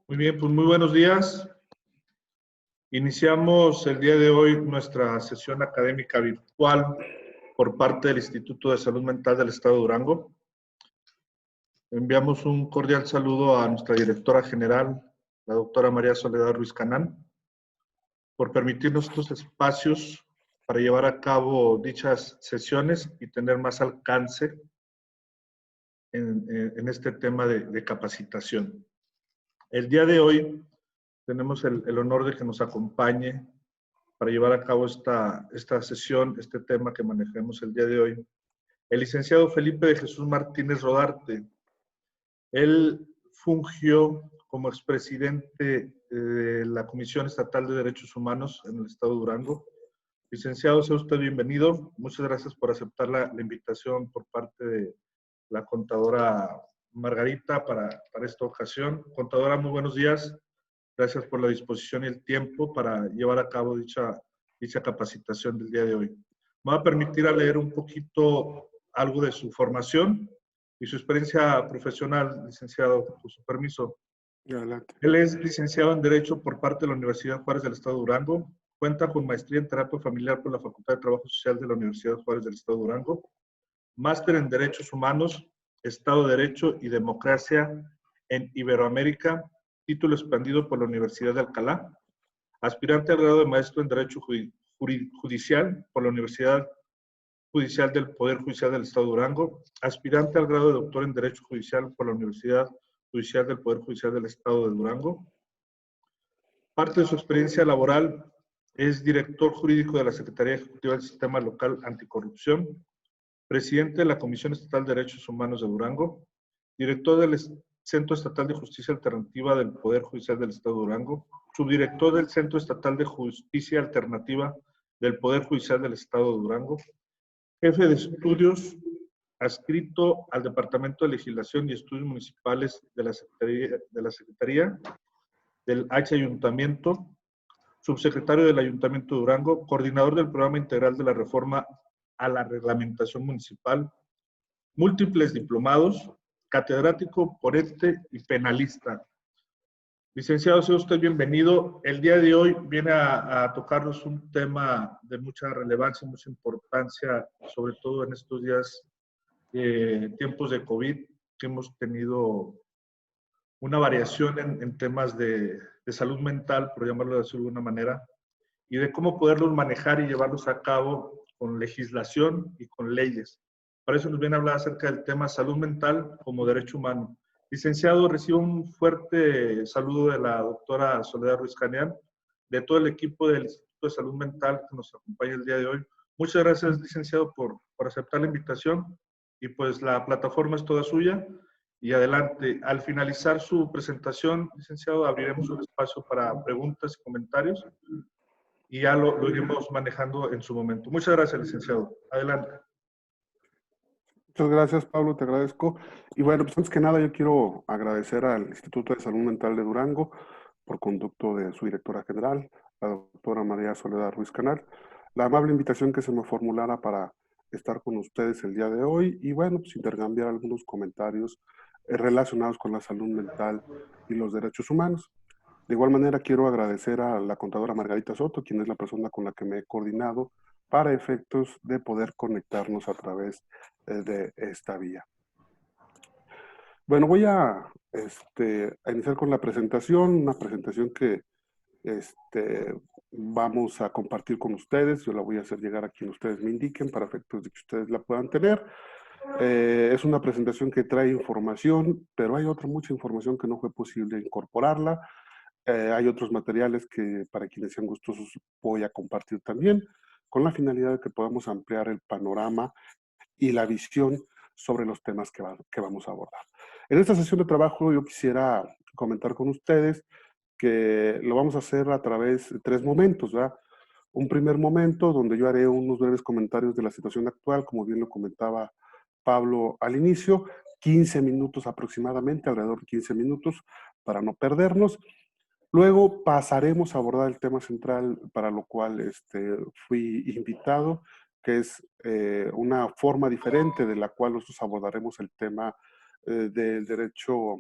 Muy bien, pues muy buenos días. Iniciamos el día de hoy nuestra sesión académica virtual por parte del Instituto de Salud Mental del Estado de Durango. Enviamos un cordial saludo a nuestra directora general, la doctora María Soledad Ruiz Canán, por permitirnos estos espacios para llevar a cabo dichas sesiones y tener más alcance en este tema de capacitación. El día de hoy tenemos el honor de que nos acompañe para llevar a cabo esta sesión, este tema que manejemos el día de hoy, el licenciado Felipe de Jesús Martínez Rodarte. Él fungió como expresidente de la Comisión Estatal de Derechos Humanos en el Estado de Durango. Licenciado, sea usted bienvenido. Muchas gracias por aceptar la invitación por parte de la contadora Margarita para esta ocasión. Contadora, muy buenos días. Gracias por la disposición y el tiempo para llevar a cabo dicha capacitación del día de hoy. Me va a permitir leer un poquito algo de su formación y su experiencia profesional, licenciado, con su permiso. Adelante. Él es licenciado en Derecho por parte de la Universidad Juárez del Estado de Durango. Cuenta con maestría en Terapia Familiar por la Facultad de Trabajo Social de la Universidad Juárez del Estado de Durango. Máster en Derechos Humanos, Estado de Derecho y Democracia en Iberoamérica, título expandido por la Universidad de Alcalá. Aspirante al grado de maestro en Derecho Judicial por la Universidad Judicial del Poder Judicial del Estado de Durango. Aspirante al grado de doctor en Derecho Judicial por la Universidad Judicial del Poder Judicial del Estado de Durango. Parte de su experiencia laboral es director jurídico de la Secretaría Ejecutiva del Sistema Local Anticorrupción, presidente de la Comisión Estatal de Derechos Humanos de Durango, director del Centro Estatal de Justicia Alternativa del Poder Judicial del Estado de Durango, subdirector del Centro Estatal de Justicia Alternativa del Poder Judicial del Estado de Durango, jefe de estudios adscrito al Departamento de Legislación y Estudios Municipales de la Secretaría del H Ayuntamiento, subsecretario del Ayuntamiento de Durango, coordinador del Programa Integral de la Reforma a la Reglamentación Municipal, múltiples diplomados, catedrático, ponente y penalista. Licenciado, sea usted bienvenido. El día de hoy viene a tocarnos un tema de mucha relevancia, mucha importancia, sobre todo en estos días, tiempos de COVID, que hemos tenido una variación en temas de salud mental, por llamarlo de alguna manera, y de cómo poderlos manejar y llevarlos a cabo con legislación y con leyes. Para eso nos viene a hablar acerca del tema salud mental como derecho humano. Licenciado, recibo un fuerte saludo de la doctora Soledad Ruiz Canán, de todo el equipo del Instituto de Salud Mental que nos acompaña el día de hoy. Muchas gracias, licenciado, por aceptar la invitación, y pues la plataforma es toda suya. Y adelante, al finalizar su presentación, licenciado, abriremos un espacio para preguntas y comentarios y ya lo iremos manejando en su momento. Muchas gracias, licenciado. Adelante. Muchas gracias, Pablo, te agradezco. Y bueno, pues antes que nada yo quiero agradecer al Instituto de Salud Mental de Durango por conducto de su directora general, la doctora María Soledad Ruiz Canal, la amable invitación que se me formulara para estar con ustedes el día de hoy y bueno, pues intercambiar algunos comentarios relacionados con la salud mental y los derechos humanos. De igual manera, quiero agradecer a la contadora Margarita Soto, quien es la persona con la que me he coordinado para efectos de poder conectarnos a través de esta vía. Bueno, voy a iniciar con la presentación, una presentación que vamos a compartir con ustedes. Yo la voy a hacer llegar a quien ustedes me indiquen para efectos de que ustedes la puedan tener. Es una presentación que trae información, pero hay mucha información que no fue posible incorporarla. Hay otros materiales que para quienes sean gustosos voy a compartir también, con la finalidad de que podamos ampliar el panorama y la visión sobre los temas que vamos a abordar. En esta sesión de trabajo yo quisiera comentar con ustedes que lo vamos a hacer a través de 3 momentos, ¿verdad? Un primer momento donde yo haré unos breves comentarios de la situación actual, como bien lo comentaba Pablo al inicio, 15 minutos aproximadamente, alrededor de 15 minutos, para no perdernos. Luego pasaremos a abordar el tema central para lo cual fui invitado, que es una forma diferente de la cual nosotros abordaremos el tema del derecho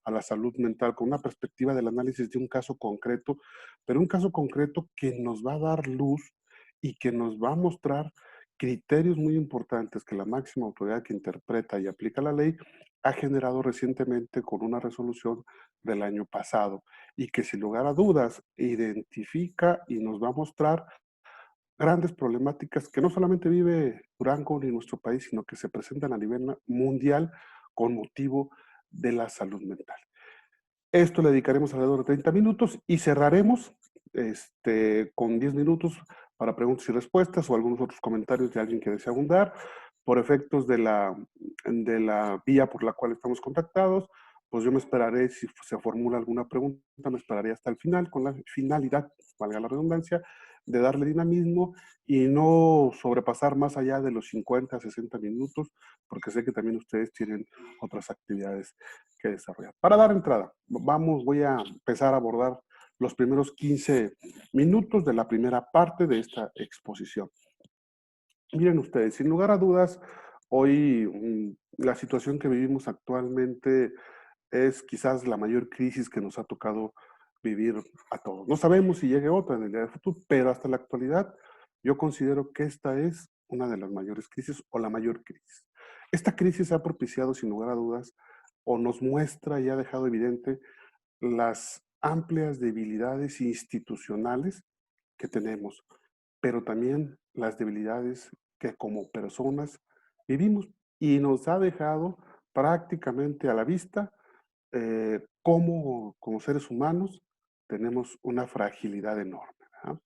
a la salud mental con una perspectiva del análisis de un caso concreto, pero un caso concreto que nos va a dar luz y que nos va a mostrar criterios muy importantes que la máxima autoridad que interpreta y aplica la ley ha generado recientemente con una resolución del año pasado y que sin lugar a dudas identifica y nos va a mostrar grandes problemáticas que no solamente vive Durango ni nuestro país, sino que se presentan a nivel mundial con motivo de la salud mental. Esto le dedicaremos alrededor de 30 minutos y cerraremos con 10 minutos para preguntas y respuestas o algunos otros comentarios de alguien que desea abundar. Por efectos de la vía por la cual estamos contactados, pues yo me esperaré, si se formula alguna pregunta, me esperaré hasta el final con la finalidad, valga la redundancia, de darle dinamismo y no sobrepasar más allá de los 50, 60 minutos, porque sé que también ustedes tienen otras actividades que desarrollar. Para dar entrada, voy a empezar a abordar los primeros 15 minutos de la primera parte de esta exposición. Miren ustedes, sin lugar a dudas, hoy la situación que vivimos actualmente es quizás la mayor crisis que nos ha tocado vivir a todos. No sabemos si llegue otra en el día de futuro, pero hasta la actualidad yo considero que esta es una de las mayores crisis o la mayor crisis. Esta crisis ha propiciado, sin lugar a dudas, o nos muestra y ha dejado evidente las amplias debilidades institucionales que tenemos, pero también las debilidades que como personas vivimos y nos ha dejado prácticamente a la vista cómo como seres humanos tenemos una fragilidad enorme, ¿verdad?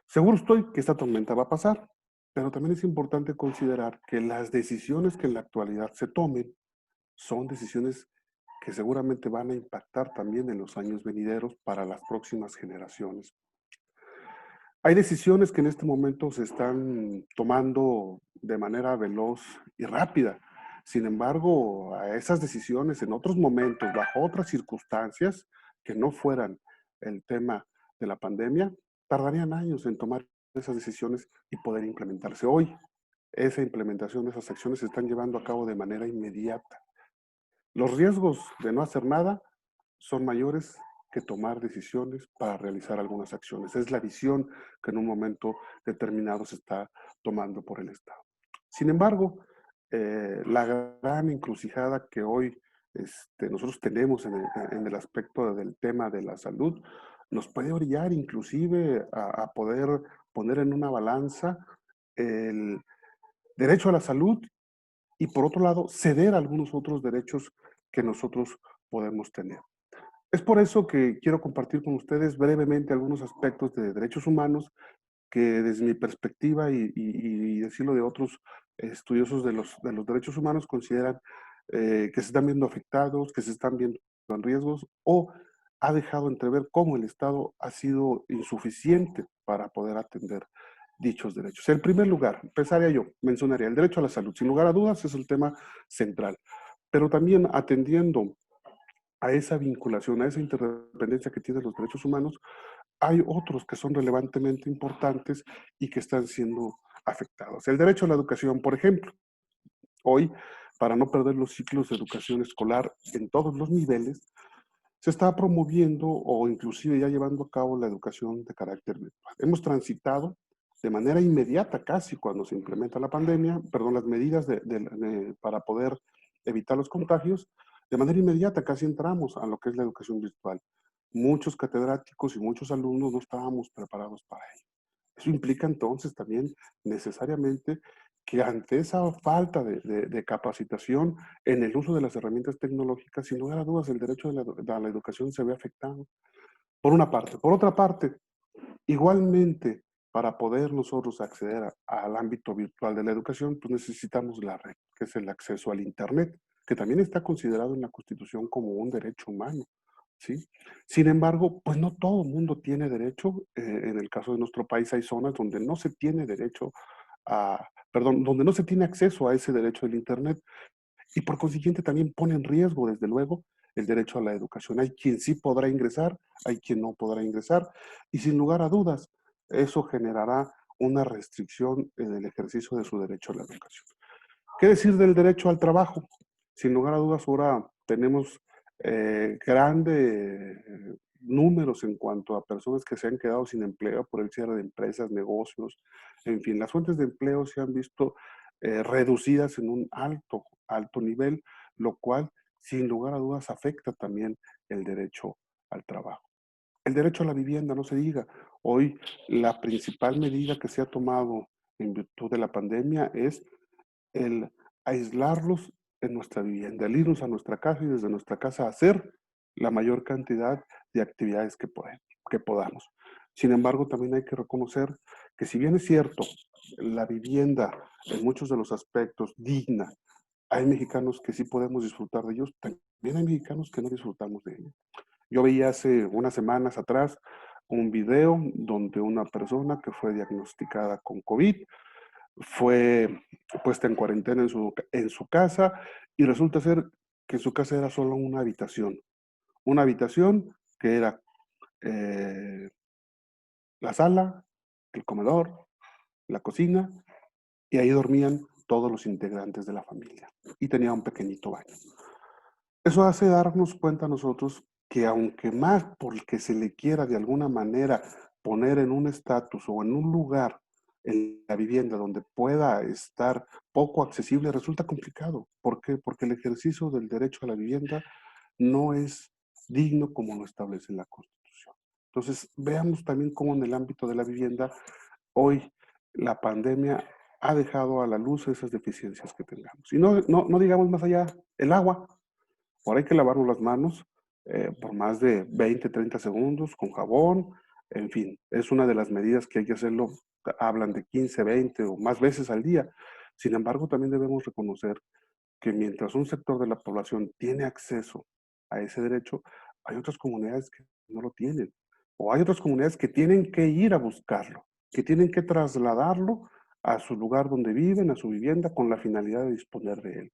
Seguro estoy que esta tormenta va a pasar, pero también es importante considerar que las decisiones que en la actualidad se tomen son decisiones que seguramente van a impactar también en los años venideros para las próximas generaciones. Hay decisiones que en este momento se están tomando de manera veloz y rápida. Sin embargo, a esas decisiones en otros momentos, bajo otras circunstancias que no fueran el tema de la pandemia, tardarían años en tomar esas decisiones y poder implementarse. Hoy, esa implementación, esas acciones se están llevando a cabo de manera inmediata. Los riesgos de no hacer nada son mayores que tomar decisiones para realizar algunas acciones. Es la visión que en un momento determinado se está tomando por el Estado. Sin embargo, la gran encrucijada que hoy nosotros tenemos en el aspecto del tema de la salud nos puede orillar inclusive a poder poner en una balanza el derecho a la salud y por otro lado ceder algunos otros derechos que nosotros podemos tener. Es por eso que quiero compartir con ustedes brevemente algunos aspectos de derechos humanos que desde mi perspectiva y decirlo de otros estudiosos de los derechos humanos consideran que se están viendo afectados, que se están viendo en riesgos o ha dejado entrever cómo el Estado ha sido insuficiente para poder atender dichos derechos. En primer lugar, mencionaría el derecho a la salud. Sin lugar a dudas es el tema central, pero también atendiendo a esa vinculación, a esa interdependencia que tienen los derechos humanos, hay otros que son relevantemente importantes y que están siendo afectados. El derecho a la educación, por ejemplo. Hoy, para no perder los ciclos de educación escolar en todos los niveles, se está promoviendo o inclusive ya llevando a cabo la educación de carácter virtual. Hemos transitado de manera inmediata casi cuando se implementa la pandemia, perdón, las medidas para poder evitar los contagios, de manera inmediata casi entramos a lo que es la educación virtual. Muchos catedráticos y muchos alumnos no estábamos preparados para ello. Eso implica entonces también necesariamente que ante esa falta de capacitación en el uso de las herramientas tecnológicas, sin lugar a dudas, el derecho a la educación se ve afectado. Por una parte. Por otra parte, igualmente, para poder nosotros acceder al ámbito virtual de la educación, pues necesitamos la red, que es el acceso al Internet, que también está considerado en la Constitución como un derecho humano. ¿Sí? Sin embargo, pues no todo el mundo tiene derecho. En el caso de nuestro país hay zonas donde no se tiene derecho donde no se tiene acceso a ese derecho del Internet y por consiguiente también pone en riesgo, desde luego, el derecho a la educación. Hay quien sí podrá ingresar, hay quien no podrá ingresar y sin lugar a dudas, eso generará una restricción en el ejercicio de su derecho a la educación. ¿Qué decir del derecho al trabajo? Sin lugar a dudas, ahora tenemos grandes números en cuanto a personas que se han quedado sin empleo por el cierre de empresas, negocios, en fin, las fuentes de empleo se han visto reducidas en un alto nivel, lo cual sin lugar a dudas afecta también el derecho al trabajo. El derecho a la vivienda, no se diga. Hoy la principal medida que se ha tomado en virtud de la pandemia es el aislarlos en nuestra vivienda, el irnos a nuestra casa y desde nuestra casa hacer la mayor cantidad de actividades que podamos. Sin embargo, también hay que reconocer que si bien es cierto, la vivienda en muchos de los aspectos digna, hay mexicanos que sí podemos disfrutar de ellos, también hay mexicanos que no disfrutamos de ellos. Yo veía hace unas semanas atrás un video donde una persona que fue diagnosticada con COVID fue puesta en cuarentena en su casa y resulta ser que su casa era solo una habitación que era la sala, el comedor, la cocina y ahí dormían todos los integrantes de la familia y tenía un pequeñito baño. Eso hace darnos cuenta a nosotros que aunque más porque se le quiera de alguna manera poner en un estatus o en un lugar en la vivienda donde pueda estar poco accesible, resulta complicado. ¿Por qué? Porque el ejercicio del derecho a la vivienda no es digno como lo establece la Constitución. Entonces, veamos también cómo en el ámbito de la vivienda, hoy la pandemia ha dejado a la luz esas deficiencias que tengamos. Y no digamos más allá, el agua. Ahora hay que lavarnos las manos por más de 20, 30 segundos con jabón, en fin, es una de las medidas que hay que hacerlo, hablan de 15, 20 o más veces al día. Sin embargo, también debemos reconocer que mientras un sector de la población tiene acceso a ese derecho, hay otras comunidades que no lo tienen. O hay otras comunidades que tienen que ir a buscarlo, que tienen que trasladarlo a su lugar donde viven, a su vivienda, con la finalidad de disponer de él.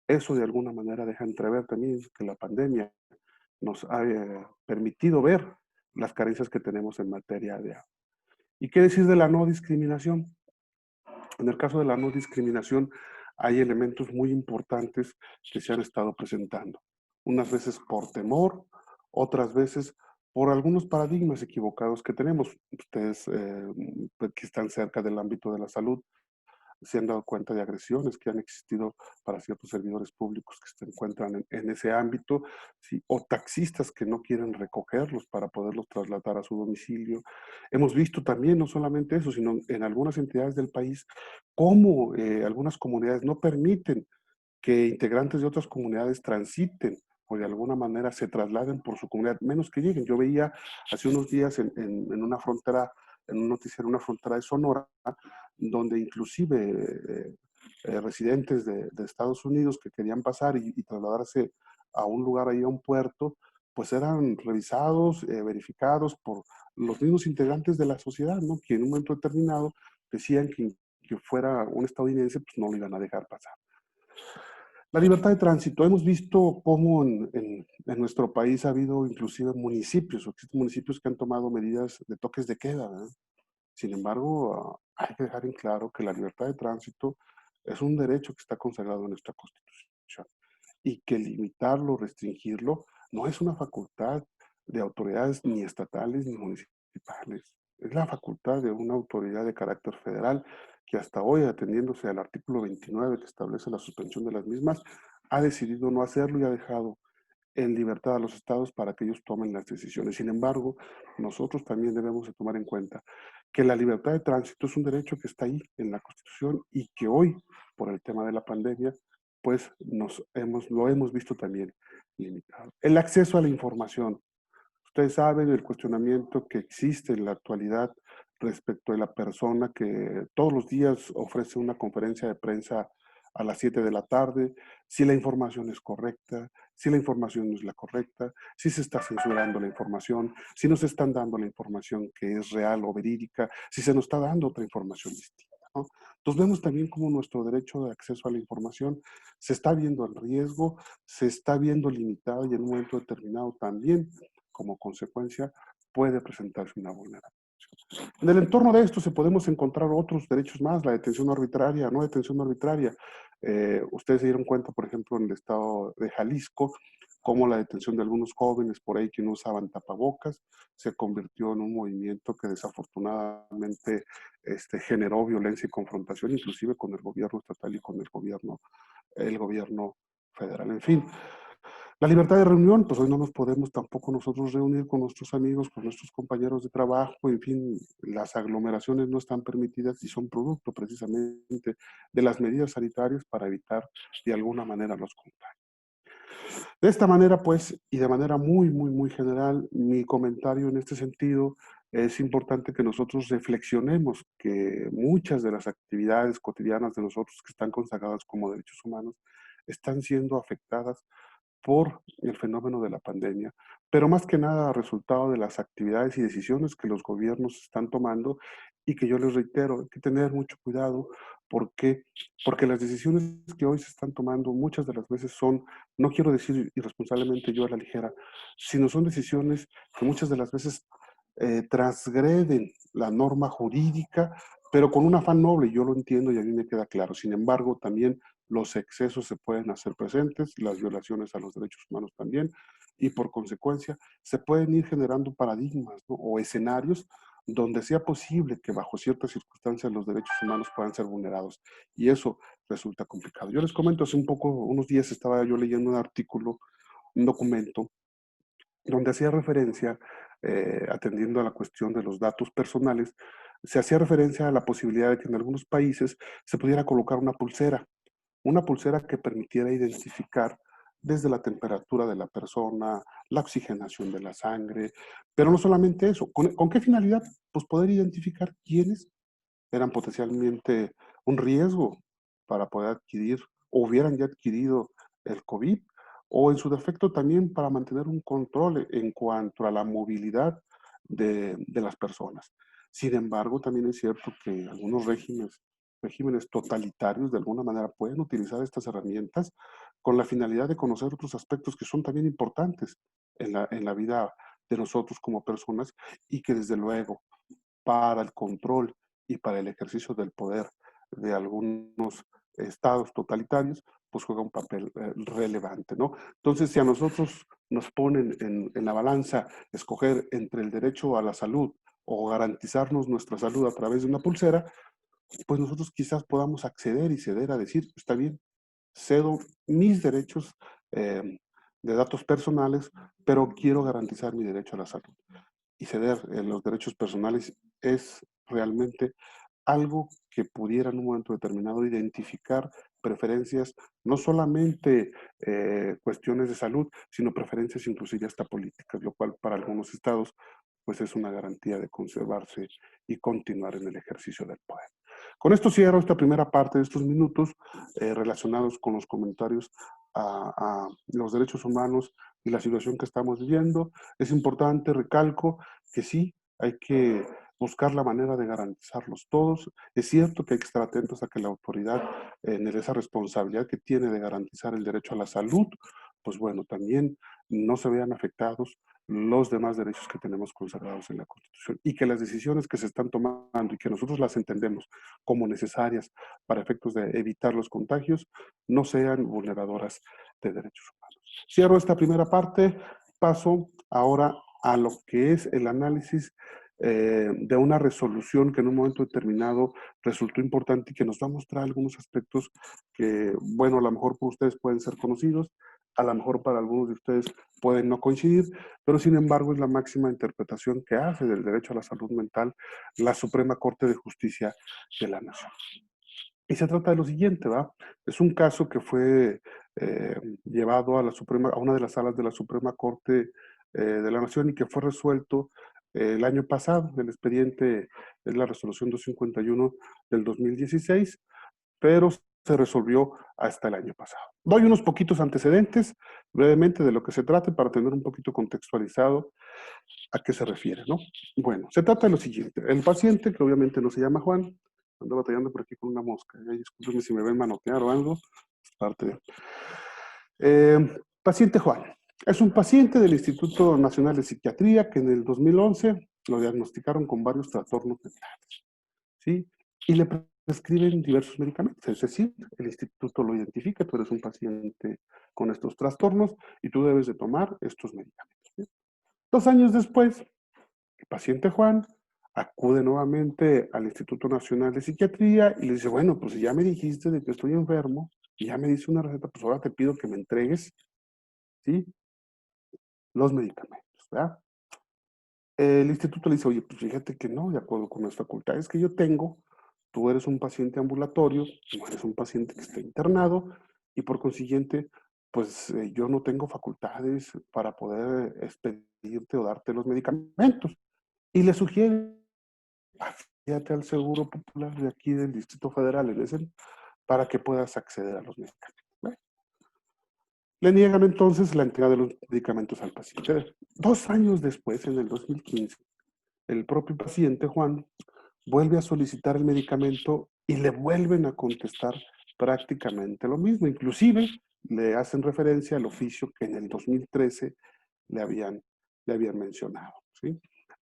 Eso de alguna manera deja entrever también que la pandemia nos ha permitido ver las carencias que tenemos en materia de agua. ¿Y qué decir de la no discriminación? En el caso de la no discriminación hay elementos muy importantes que se han estado presentando. Unas veces por temor, otras veces por algunos paradigmas equivocados que tenemos. Ustedes que están cerca del ámbito de la salud se han dado cuenta de agresiones que han existido para ciertos servidores públicos que se encuentran en ese ámbito, ¿sí? O taxistas que no quieren recogerlos para poderlos trasladar a su domicilio. Hemos visto también, no solamente eso, sino en algunas entidades del país, cómo algunas comunidades no permiten que integrantes de otras comunidades transiten o de alguna manera se trasladen por su comunidad, menos que lleguen. Yo veía hace unos días en una frontera, en un noticiero, en una frontera de Sonora, donde inclusive residentes de Estados Unidos que querían pasar y trasladarse a un lugar ahí, a un puerto, pues eran revisados, verificados por los mismos integrantes de la sociedad, ¿no? Que en un momento determinado decían que fuera un estadounidense, pues no lo iban a dejar pasar. La libertad de tránsito. Hemos visto cómo en nuestro país ha habido inclusive municipios, o existen municipios que han tomado medidas de toques de queda, ¿verdad? Sin embargo, hay que dejar en claro que la libertad de tránsito es un derecho que está consagrado en nuestra Constitución y que limitarlo, restringirlo, no es una facultad de autoridades ni estatales ni municipales. Es la facultad de una autoridad de carácter federal que hasta hoy, atendiéndose al artículo 29 que establece la suspensión de las mismas, ha decidido no hacerlo y ha dejado en libertad a los estados para que ellos tomen las decisiones. Sin embargo, nosotros también debemos de tomar en cuenta que la libertad de tránsito es un derecho que está ahí en la Constitución y que hoy, por el tema de la pandemia, pues lo hemos visto también limitado. El acceso a la información. Ustedes saben el cuestionamiento que existe en la actualidad respecto de la persona que todos los días ofrece una conferencia de prensa a las 7 de la tarde, si la información es correcta, si la información no es la correcta, si se está censurando la información, si nos están dando la información que es real o verídica, si se nos está dando otra información distinta, ¿no? Entonces vemos también cómo nuestro derecho de acceso a la información se está viendo en riesgo, se está viendo limitado y en un momento determinado también como consecuencia puede presentarse una vulneración. En el entorno de esto se podemos encontrar otros derechos más, la detención arbitraria, no detención arbitraria. Ustedes se dieron cuenta, por ejemplo, en el estado de Jalisco, como la detención de algunos jóvenes por ahí que no usaban tapabocas, se convirtió en un movimiento que desafortunadamente generó violencia y confrontación, inclusive con el gobierno estatal y con el gobierno federal. En fin, la libertad de reunión, pues hoy no nos podemos tampoco nosotros reunir con nuestros amigos, con nuestros compañeros de trabajo, en fin, las aglomeraciones no están permitidas y son producto precisamente de las medidas sanitarias para evitar de alguna manera los contagios. De esta manera, pues, y de manera muy, muy, muy general, mi comentario en este sentido es importante que nosotros reflexionemos que muchas de las actividades cotidianas de nosotros que están consagradas como derechos humanos están siendo afectadas por el fenómeno de la pandemia, pero más que nada resultado de las actividades y decisiones que los gobiernos están tomando y que yo les reitero, hay que tener mucho cuidado porque, porque las decisiones que hoy se están tomando muchas de las veces son, no quiero decir irresponsablemente yo a la ligera, sino son decisiones que muchas de las veces transgreden la norma jurídica, pero con un afán noble, yo lo entiendo y a mí me queda claro. Sin embargo, también los excesos se pueden hacer presentes, las violaciones a los derechos humanos también, y por consecuencia se pueden ir generando paradigmas, ¿no? O escenarios donde sea posible que bajo ciertas circunstancias los derechos humanos puedan ser vulnerados. Y eso resulta complicado. Yo les comento, hace unos días estaba yo leyendo un artículo, un documento, donde hacía referencia, atendiendo a la cuestión de los datos personales, se hacía referencia a la posibilidad de que en algunos países se pudiera colocar una pulsera que permitiera identificar desde la temperatura de la persona, la oxigenación de la sangre, pero no solamente eso, ¿con qué finalidad? Pues poder identificar quiénes eran potencialmente un riesgo para poder adquirir o hubieran ya adquirido el COVID, o en su defecto también para mantener un control en cuanto a la movilidad de las personas. Sin embargo, también es cierto que algunos regímenes totalitarios de alguna manera pueden utilizar estas herramientas con la finalidad de conocer otros aspectos que son también importantes en la vida de nosotros como personas y que desde luego para el control y para el ejercicio del poder de algunos estados totalitarios, pues juega un papel relevante, ¿no? Entonces, si a nosotros nos ponen en la balanza escoger entre el derecho a la salud o garantizarnos nuestra salud a través de una pulsera, pues nosotros quizás podamos acceder y ceder a decir, está bien, cedo mis derechos de datos personales, pero quiero garantizar mi derecho a la salud. Y ceder los derechos personales es realmente algo que pudiera en un momento determinado identificar preferencias, no solamente cuestiones de salud, sino preferencias inclusive hasta políticas, lo cual para algunos estados pues es una garantía de conservarse y continuar en el ejercicio del poder. Con esto cierro esta primera parte de estos minutos relacionados con los comentarios a los derechos humanos y la situación que estamos viviendo. Es importante, recalco, que sí, hay que buscar la manera de garantizarlos todos. Es cierto que hay que estar atentos a que la autoridad, en esa responsabilidad que tiene de garantizar el derecho a la salud, pues bueno, también no se vean afectados los demás derechos que tenemos consagrados en la Constitución y que las decisiones que se están tomando y que nosotros las entendemos como necesarias para efectos de evitar los contagios no sean vulneradoras de derechos humanos. Cierro esta primera parte, paso ahora a lo que es el análisis de una resolución que en un momento determinado resultó importante y que nos va a mostrar algunos aspectos que, bueno, a lo mejor por ustedes pueden ser conocidos, a lo mejor para algunos de ustedes pueden no coincidir, pero sin embargo es la máxima interpretación que hace del derecho a la salud mental la Suprema Corte de Justicia de la Nación. Y se trata de lo siguiente, ¿va? Es un caso que fue llevado a a una de las salas de la Suprema Corte de la Nación y que fue resuelto el año pasado. El expediente es la resolución 251 del 2016, pero se resolvió hasta el año pasado. Doy unos poquitos antecedentes brevemente de lo que se trata para tener un poquito contextualizado a qué se refiere, ¿no? Bueno, se trata de lo siguiente. El paciente, que obviamente no se llama Juan, ando batallando por aquí con una mosca. Discúlpenme si me ven manotear o algo. Es parte de... paciente Juan. Es un paciente del Instituto Nacional de Psiquiatría que en el 2011 lo diagnosticaron con varios trastornos mentales, ¿sí? Y le prescriben diversos medicamentos, es decir, el instituto lo identifica, tú eres un paciente con estos trastornos y tú debes de tomar estos medicamentos. ¿Sí? 2 años después, el paciente Juan acude nuevamente al Instituto Nacional de Psiquiatría y le dice, bueno, pues si ya me dijiste de que estoy enfermo y ya me dice una receta, pues ahora te pido que me entregues, ¿sí?, los medicamentos, ¿verdad? El instituto le dice, oye, pues fíjate que no, de acuerdo con las facultades que yo tengo, tú eres un paciente ambulatorio, no eres un paciente que está internado, y por consiguiente, pues yo no tengo facultades para poder expedirte o darte los medicamentos. Y le sugiere, afíliate al Seguro Popular de aquí del Distrito Federal, en ese, para que puedas acceder a los medicamentos. Bueno, le niegan entonces la entrega de los medicamentos al paciente. 2 años después, en el 2015, el propio paciente, Juan, vuelve a solicitar el medicamento y le vuelven a contestar prácticamente lo mismo. Inclusive le hacen referencia al oficio que en el 2013 le habían, le habían mencionado, ¿sí?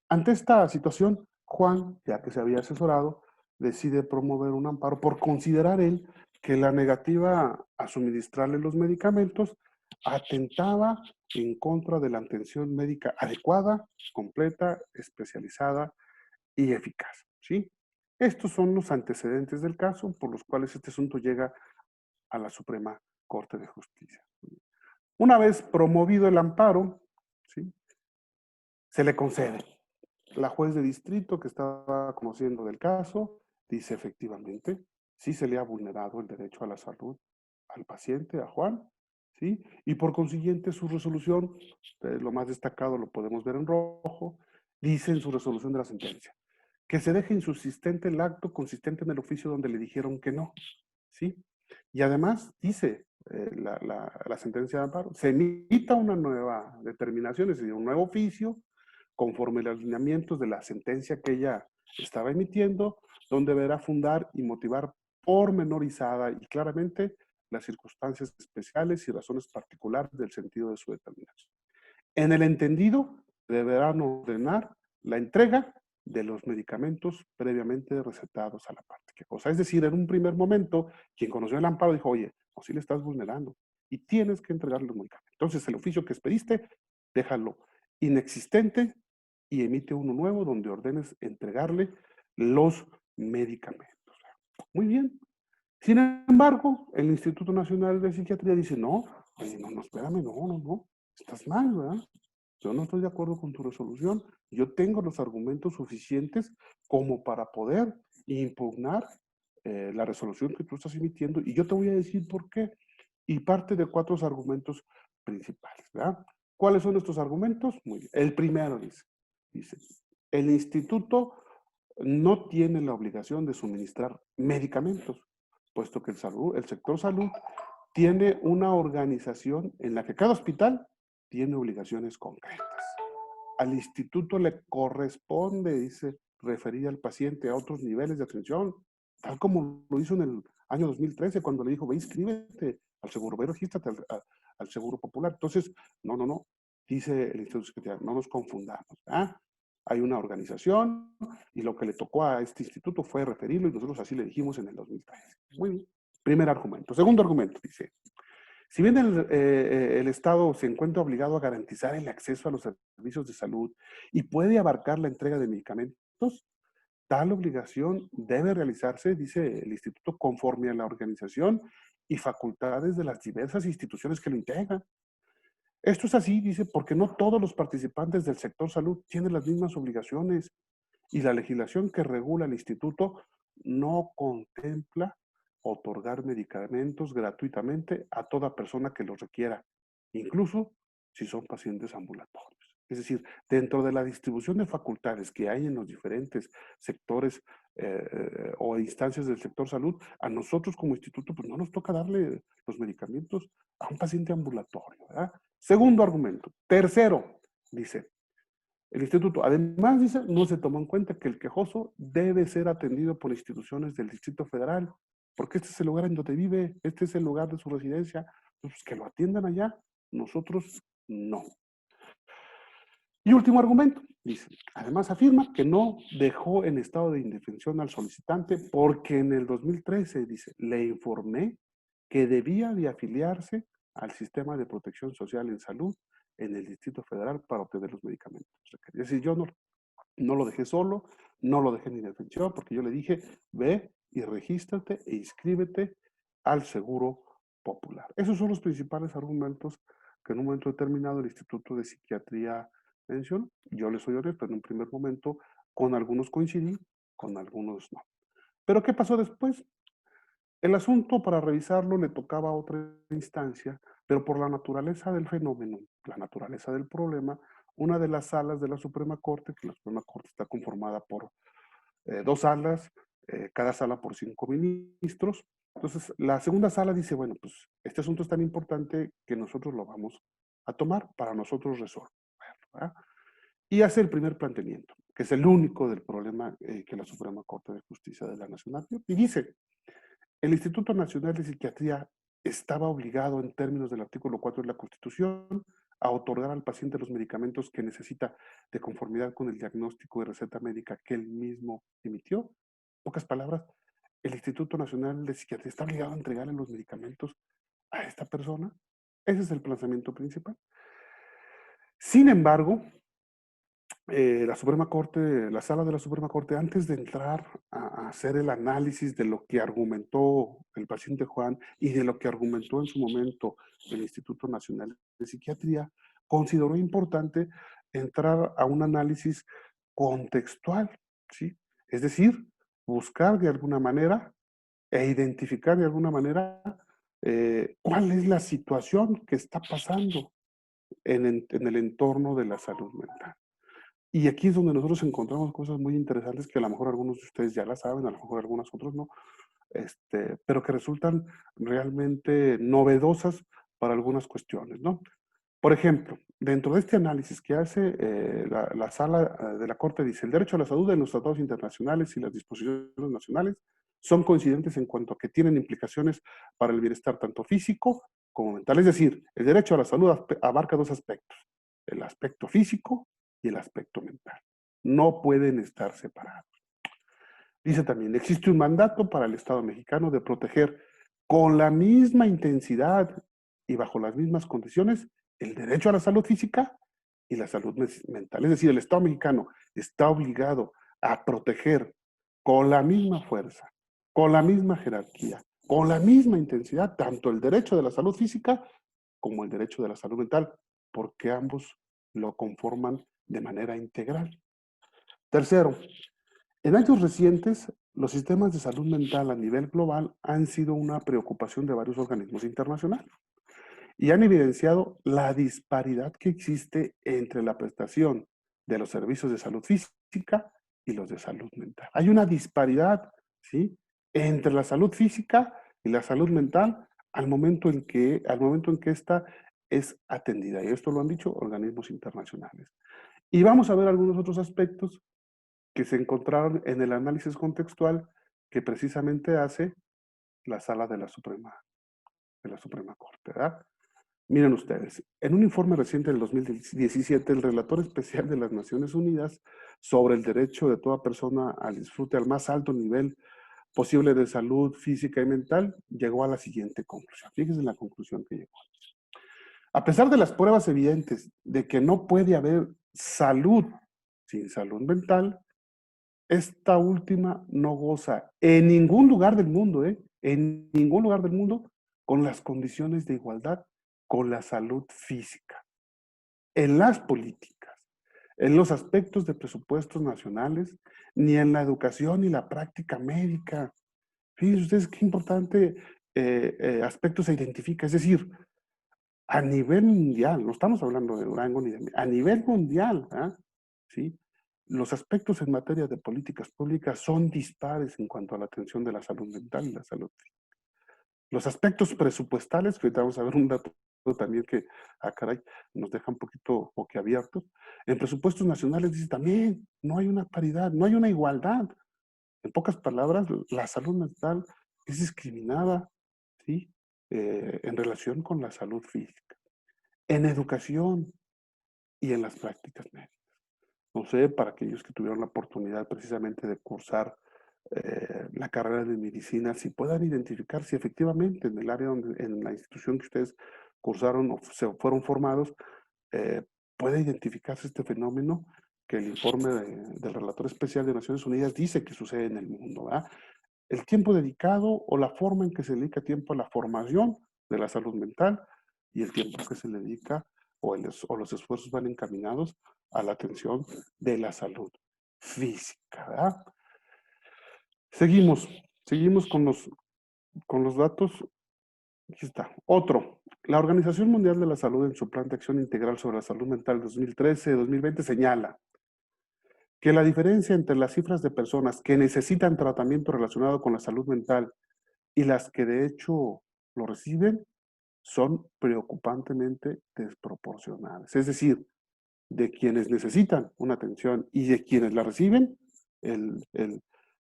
Ante esta situación, Juan, ya que se había asesorado, decide promover un amparo por considerar él que la negativa a suministrarle los medicamentos atentaba en contra de la atención médica adecuada, completa, especializada y eficaz, ¿sí? Estos son los antecedentes del caso por los cuales este asunto llega a la Suprema Corte de Justicia. Una vez promovido el amparo, ¿sí?, se le concede. La juez de distrito que estaba conociendo del caso dice efectivamente, sí se le ha vulnerado el derecho a la salud al paciente, a Juan, ¿sí? Y por consiguiente su resolución, lo más destacado lo podemos ver en rojo, dice en su resolución de la sentencia, que se deje insubsistente el acto consistente en el oficio donde le dijeron que no, ¿sí? Y además dice la sentencia de amparo, se emita una nueva determinación, es decir, un nuevo oficio, conforme a los lineamientos de la sentencia que ella estaba emitiendo, donde deberá fundar y motivar pormenorizada y claramente las circunstancias especiales y razones particulares del sentido de su determinación. En el entendido, deberán ordenar la entrega de los medicamentos previamente recetados a la parte. ¿Qué cosa? Es decir, en un primer momento, quien conoció el amparo dijo, oye, no, si le estás vulnerando y tienes que entregarle los medicamentos. Entonces, el oficio que expediste, déjalo inexistente y emite uno nuevo donde ordenes entregarle los medicamentos. Muy bien. Sin embargo, el Instituto Nacional de Psiquiatría dice, no, oye, no, espérame, no, estás mal, ¿verdad? Yo no estoy de acuerdo con tu resolución. Yo tengo los argumentos suficientes como para poder impugnar la resolución que tú estás emitiendo y yo te voy a decir por qué. Y parte de 4 argumentos principales, ¿verdad? ¿Cuáles son estos argumentos? Muy bien. El primero dice, el instituto no tiene la obligación de suministrar medicamentos, puesto que el sector salud tiene una organización en la que cada hospital tiene obligaciones concretas. Al instituto le corresponde, dice, referir al paciente a otros niveles de atención, tal como lo hizo en el año 2013, cuando le dijo, ve, inscríbete al seguro, ve, regístrate al Seguro Popular. Entonces, no, dice el Instituto Secretario, no nos confundamos. ¿Ah? Hay una organización y lo que le tocó a este instituto fue referirlo y nosotros así le dijimos en el 2013. Muy bien. Primer argumento. Segundo argumento, dice, si bien el Estado se encuentra obligado a garantizar el acceso a los servicios de salud y puede abarcar la entrega de medicamentos, tal obligación debe realizarse, dice el Instituto, conforme a la organización y facultades de las diversas instituciones que lo integran. Esto es así, dice, porque no todos los participantes del sector salud tienen las mismas obligaciones y la legislación que regula el instituto no contempla otorgar medicamentos gratuitamente a toda persona que los requiera, incluso si son pacientes ambulatorios. Es decir, dentro de la distribución de facultades que hay en los diferentes sectores o instancias del sector salud, a nosotros como instituto pues no nos toca darle los medicamentos a un paciente ambulatorio, ¿verdad? Segundo argumento. Tercero, dice, el instituto, además, dice, no se tomó en cuenta que el quejoso debe ser atendido por instituciones del Distrito Federal, porque este es el lugar en donde vive, este es el lugar de su residencia, pues que lo atiendan allá, nosotros no. Y último argumento, dice, además afirma que no dejó en estado de indefensión al solicitante porque en el 2013, dice, le informé que debía de afiliarse al sistema de protección social en salud en el Distrito Federal para obtener los medicamentos. Es decir, yo no lo dejé solo, no lo dejé en indefensión, porque yo le dije, ve y regístrate e inscríbete al Seguro Popular. Esos son los principales argumentos que en un momento determinado el Instituto de Psiquiatría mencionó. Yo les soy honesto, en un primer momento con algunos coincidí, con algunos no. Pero ¿qué pasó después? El asunto para revisarlo le tocaba a otra instancia, pero por la naturaleza del fenómeno, la naturaleza del problema, una de las salas de la Suprema Corte, que la Suprema Corte está conformada por dos salas, cada sala por 5 ministros. Entonces, la segunda sala dice, bueno, pues este asunto es tan importante que nosotros lo vamos a tomar para nosotros resolver, ¿verdad? Y hace el primer planteamiento, que es el único del problema que la Suprema Corte de Justicia de la Nación advierte, y dice, el Instituto Nacional de Psiquiatría estaba obligado en términos del artículo 4 de la Constitución a otorgar al paciente los medicamentos que necesita de conformidad con el diagnóstico y receta médica que él mismo emitió. En pocas palabras, el Instituto Nacional de Psiquiatría está obligado a entregarle los medicamentos a esta persona. Ese es el planteamiento principal. Sin embargo, la Suprema Corte, la sala de la Suprema Corte, antes de entrar a hacer el análisis de lo que argumentó el paciente Juan y de lo que argumentó en su momento el Instituto Nacional de Psiquiatría, consideró importante entrar a un análisis contextual, ¿sí? Es decir, buscar de alguna manera e identificar de alguna manera cuál es la situación que está pasando en el entorno de la salud mental. Y aquí es donde nosotros encontramos cosas muy interesantes que a lo mejor algunos de ustedes ya las saben, a lo mejor algunos otros no, pero que resultan realmente novedosas para algunas cuestiones, ¿no? Por ejemplo, dentro de este análisis que hace la sala de la Corte dice, el derecho a la salud en los tratados internacionales y las disposiciones nacionales son coincidentes en cuanto a que tienen implicaciones para el bienestar tanto físico como mental. Es decir, el derecho a la salud abarca dos aspectos, el aspecto físico y el aspecto mental. No pueden estar separados. Dice también, existe un mandato para el Estado mexicano de proteger con la misma intensidad y bajo las mismas condiciones el derecho a la salud física y la salud mental. Es decir, el Estado mexicano está obligado a proteger con la misma fuerza, con la misma jerarquía, con la misma intensidad, tanto el derecho de la salud física como el derecho de la salud mental, porque ambos lo conforman de manera integral. Tercero, en años recientes, los sistemas de salud mental a nivel global han sido una preocupación de varios organismos internacionales y han evidenciado la disparidad que existe entre la prestación de los servicios de salud física y los de salud mental. Hay una disparidad, ¿sí?, entre la salud física y la salud mental al momento en que esta es atendida. Y esto lo han dicho organismos internacionales. Y vamos a ver algunos otros aspectos que se encontraron en el análisis contextual que precisamente hace la sala de la Suprema Corte, ¿verdad? Miren ustedes, en un informe reciente del 2017, el relator especial de las Naciones Unidas sobre el derecho de toda persona al disfrute al más alto nivel posible de salud física y mental, llegó a la siguiente conclusión. Fíjense en la conclusión que llegó. A pesar de las pruebas evidentes de que no puede haber salud sin salud mental, esta última no goza en ningún lugar del mundo, en ningún lugar del mundo, con las condiciones de igualdad con la salud física, en las políticas, en los aspectos de presupuestos nacionales, ni en la educación ni la práctica médica. Fíjense ustedes qué importante aspecto se identifica. Es decir, a nivel mundial, no estamos hablando de Durango ni de... A nivel mundial, ¿sí?, los aspectos en materia de políticas públicas son dispares en cuanto a la atención de la salud mental y la salud física. Los aspectos presupuestales, que ahorita vamos a ver un dato también que, caray, nos deja un poquito boquiabiertos. En presupuestos nacionales dice también, no hay una paridad, no hay una igualdad. En pocas palabras, la salud mental es discriminada, ¿sí?, en relación con la salud física. En educación, y en las prácticas médicas. No sé, para aquellos que tuvieron la oportunidad precisamente de cursar la carrera de medicina, si puedan identificar si efectivamente en el área donde, en la institución que ustedes cursaron o se fueron formados, eh, puede identificarse este fenómeno que el informe del relator especial de Naciones Unidas dice que sucede en el mundo, ¿verdad? El tiempo dedicado o la forma en que se dedica tiempo a la formación de la salud mental y el tiempo que se le dedica o los esfuerzos van encaminados a la atención de la salud física, ¿verdad? Seguimos con los datos. Aquí está. Otro. La Organización Mundial de la Salud en su Plan de Acción Integral sobre la Salud Mental 2013-2020 señala que la diferencia entre las cifras de personas que necesitan tratamiento relacionado con la salud mental y las que de hecho lo reciben son preocupantemente desproporcionales. Es decir, de quienes necesitan una atención y de quienes la reciben, el, el,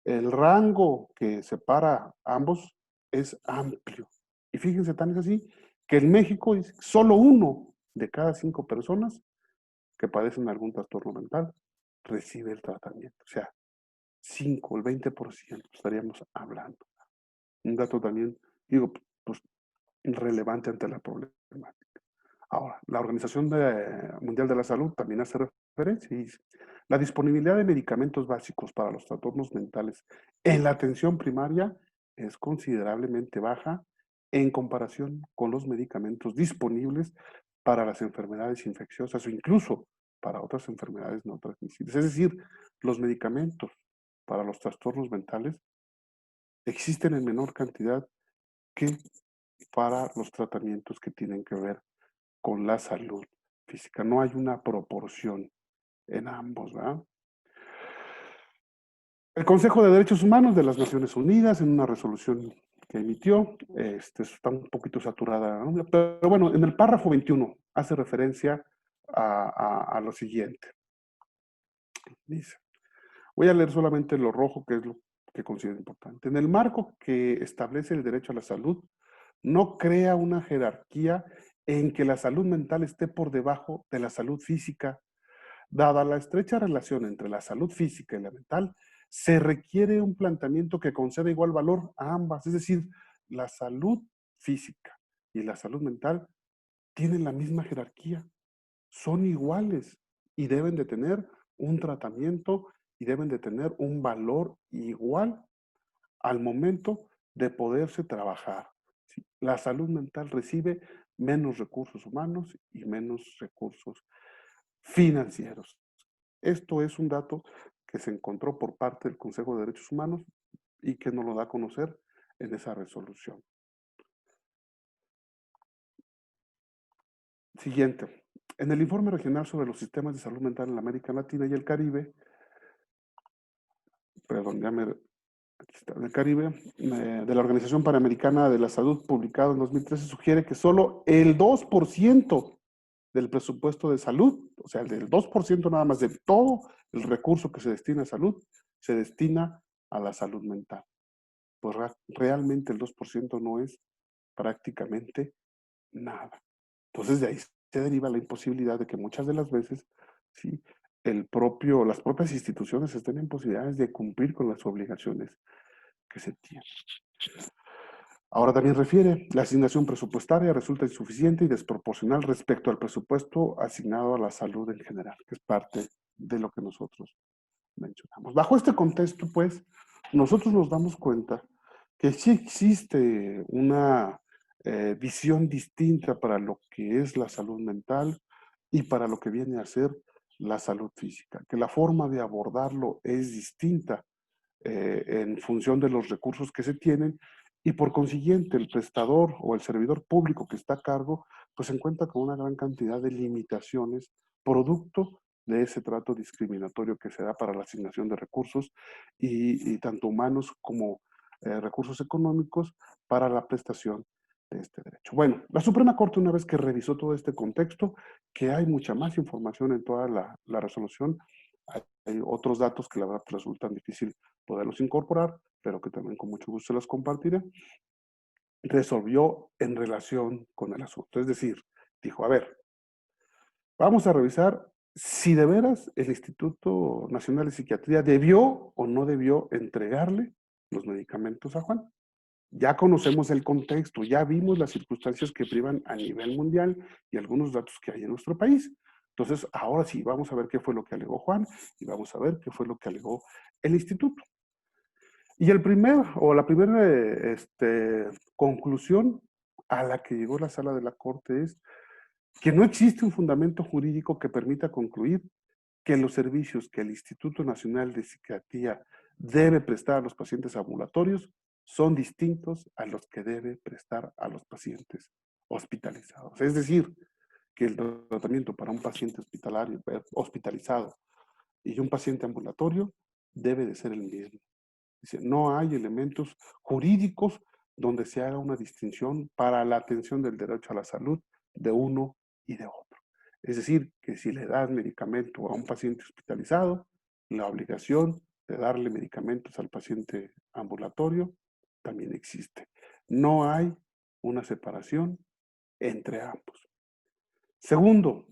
el rango que separa a ambos es amplio. Y fíjense, tan es así que en México es solo 1 de cada 5 personas que padecen algún trastorno mental recibe el tratamiento. O sea, 5, el 20% estaríamos hablando. Un dato también, digo, pues relevante ante la problemática. Ahora, la Organización Mundial de la Salud también hace referencia y dice, la disponibilidad de medicamentos básicos para los trastornos mentales en la atención primaria es considerablemente baja en comparación con los medicamentos disponibles para las enfermedades infecciosas o incluso para otras enfermedades no transmisibles. Es decir, los medicamentos para los trastornos mentales existen en menor cantidad que para los tratamientos que tienen que ver con la salud física. No hay una proporción en ambos, ¿verdad? El Consejo de Derechos Humanos de las Naciones Unidas, en una resolución que emitió, está un poquito saturada, ¿no? Pero bueno, en el párrafo 21 hace referencia a lo siguiente. Dice, voy a leer solamente lo rojo, que es lo que considero importante. En el marco que establece el derecho a la salud, no crea una jerarquía en que la salud mental esté por debajo de la salud física. Dada la estrecha relación entre la salud física y la mental, se requiere un planteamiento que conceda igual valor a ambas. Es decir, la salud física y la salud mental tienen la misma jerarquía, son iguales y deben de tener un tratamiento y deben de tener un valor igual al momento de poderse trabajar. ¿Sí? La salud mental recibe menos recursos humanos y menos recursos financieros. Esto es un dato que se encontró por parte del Consejo de Derechos Humanos y que nos lo da a conocer en esa resolución. Siguiente. En el informe regional sobre los sistemas de salud mental en la América Latina y el Caribe, perdón, aquí está, en el Caribe, de la Organización Panamericana de la Salud, publicado en 2013, sugiere que solo el 2% del presupuesto de salud, o sea, el del 2% nada más de todo el recurso que se destina a salud, se destina a la salud mental. Pues realmente el 2% no es prácticamente nada. Entonces de ahí se deriva la imposibilidad de que muchas de las veces, ¿sí? Las propias instituciones estén en posibilidades de cumplir con las obligaciones que se tienen. Ahora también refiere, la asignación presupuestaria resulta insuficiente y desproporcional respecto al presupuesto asignado a la salud en general, que es parte de lo que nosotros mencionamos. Bajo este contexto, pues, nosotros nos damos cuenta que sí existe una visión distinta para lo que es la salud mental y para lo que viene a ser la salud física, que la forma de abordarlo es distinta en función de los recursos que se tienen y por consiguiente el prestador o el servidor público que está a cargo pues se encuentra con una gran cantidad de limitaciones producto de ese trato discriminatorio que se da para la asignación de recursos y tanto humanos como recursos económicos para la prestación de este derecho. Bueno, la Suprema Corte, una vez que revisó todo este contexto, que hay mucha más información en toda la resolución, hay otros datos que la verdad resultan difícil poderlos incorporar, pero que también con mucho gusto se los compartiré, resolvió en relación con el asunto. Es decir, dijo, a ver, Vamos a revisar si de veras el Instituto Nacional de Psiquiatría debió o no debió entregarle los medicamentos a Juan. Ya conocemos el contexto, ya vimos las circunstancias que privan a nivel mundial y algunos datos que hay en nuestro país. Entonces, ahora sí, vamos a ver qué fue lo que alegó Juan y vamos a ver qué fue lo que alegó el instituto. Y la primera conclusión a la que llegó la sala de la Corte es que no existe un fundamento jurídico que permita concluir que los servicios que el Instituto Nacional de Psiquiatría debe prestar a los pacientes ambulatorios son distintos a los que debe prestar a los pacientes hospitalizados. Es decir, que el tratamiento para un paciente hospitalizado y un paciente ambulatorio debe de ser el mismo. Dice, no hay elementos jurídicos donde se haga una distinción para la atención del derecho a la salud de uno y de otro. Es decir, que si le das medicamento a un paciente hospitalizado, la obligación de darle medicamentos al paciente ambulatorio también existe. No hay una separación entre ambos. Segundo,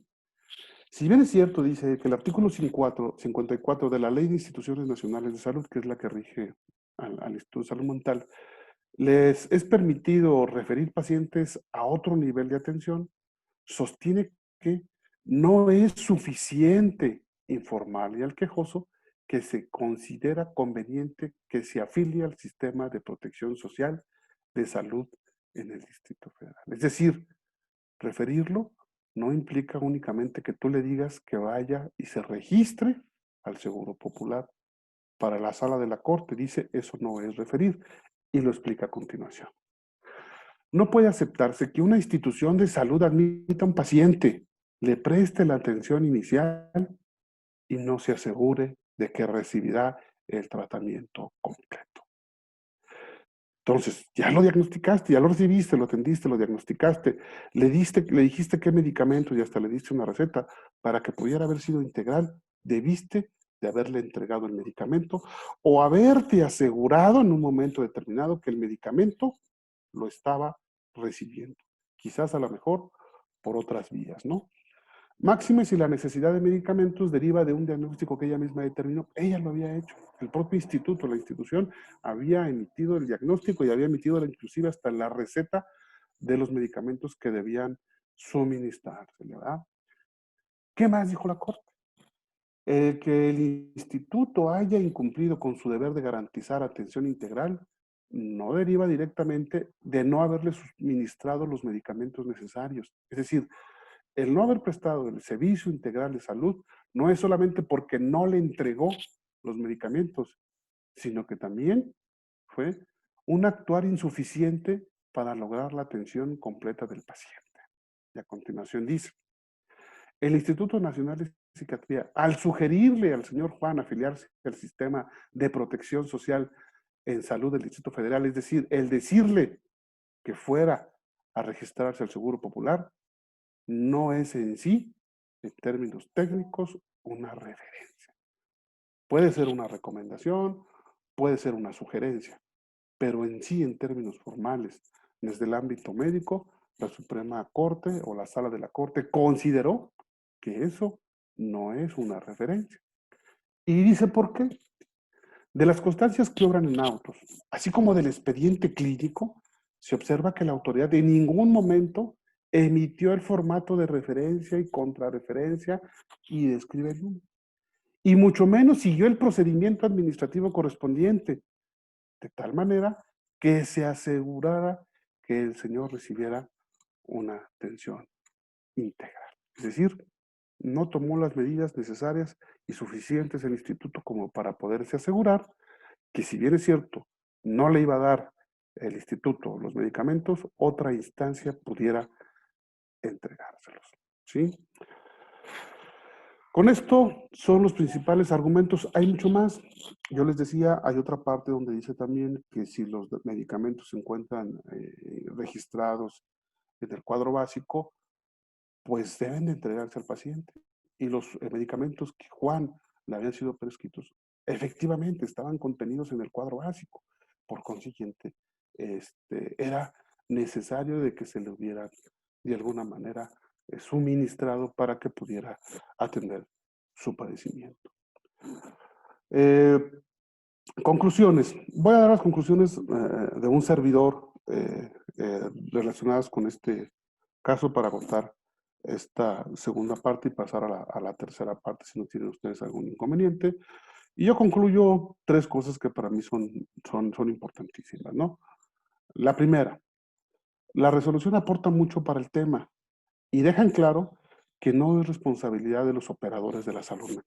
si bien es cierto, dice que el artículo 54 de la Ley de Instituciones Nacionales de Salud, que es la que rige al Instituto de Salud Mental, les es permitido referir pacientes a otro nivel de atención, sostiene que no es suficiente informarle al quejoso que se considera conveniente que se afilie al sistema de protección social de salud en el Distrito Federal. Es decir, referirlo no implica únicamente que tú le digas que vaya y se registre al Seguro Popular. Para la sala de la Corte dice eso no es referir y lo explica a continuación. No puede aceptarse que una institución de salud admita a un paciente, le preste la atención inicial y no se asegure de que recibirá el tratamiento completo. Entonces, ya lo diagnosticaste, ya lo recibiste, lo atendiste, lo diagnosticaste, le dijiste qué medicamentos y hasta le diste una receta para que pudiera haber sido integral, debiste de haberle entregado el medicamento o haberte asegurado en un momento determinado que el medicamento lo estaba recibiendo. Quizás a lo mejor por otras vías, ¿no? Máxime si la necesidad de medicamentos deriva de un diagnóstico que ella misma determinó. Ella lo había hecho. El propio instituto, la institución, había emitido el diagnóstico y había emitido inclusive hasta la receta de los medicamentos que debían suministrarse, ¿verdad? ¿Qué más dijo la Corte? Que el instituto haya incumplido con su deber de garantizar atención integral no deriva directamente de no haberle suministrado los medicamentos necesarios. Es decir, el no haber prestado el servicio integral de salud no es solamente porque no le entregó los medicamentos, sino que también fue un actuar insuficiente para lograr la atención completa del paciente. Y a continuación dice, el Instituto Nacional de Psiquiatría, al sugerirle al señor Juan afiliarse al sistema de protección social en salud del Distrito Federal, es decir, el decirle que fuera a registrarse al Seguro Popular, no es en sí, en términos técnicos, una referencia. Puede ser una recomendación, puede ser una sugerencia, pero en sí, en términos formales, desde el ámbito médico, la Suprema Corte o la Sala de la Corte consideró que eso no es una referencia. Y dice por qué. De las constancias que obran en autos, así como del expediente clínico, se observa que la autoridad en ningún momento emitió el formato de referencia y contrarreferencia y describe el número. Y mucho menos siguió el procedimiento administrativo correspondiente, de tal manera que se asegurara que el señor recibiera una atención integral. Es decir, no tomó las medidas necesarias y suficientes el instituto como para poderse asegurar que, si bien es cierto, no le iba a dar el instituto los medicamentos, otra instancia pudiera entregárselos. ¿Sí? Con esto son los principales argumentos. Hay mucho más. Yo les decía, hay otra parte donde dice también que si los medicamentos se encuentran registrados en el cuadro básico, pues deben de entregarse al paciente. Y los medicamentos que Juan le habían sido prescritos, efectivamente estaban contenidos en el cuadro básico. Por consiguiente, era necesario de que se le hubiera de alguna manera suministrado para que pudiera atender su padecimiento. Eh, Conclusiones. Voy a dar las conclusiones de un servidor relacionadas con este caso para agotar esta segunda parte y pasar a la tercera parte si no tienen ustedes algún inconveniente. Y yo concluyo tres cosas que para mí son importantísimas, ¿no? La primera, la resolución aporta mucho para el tema y dejan claro que no es responsabilidad de los operadores de la salud mental.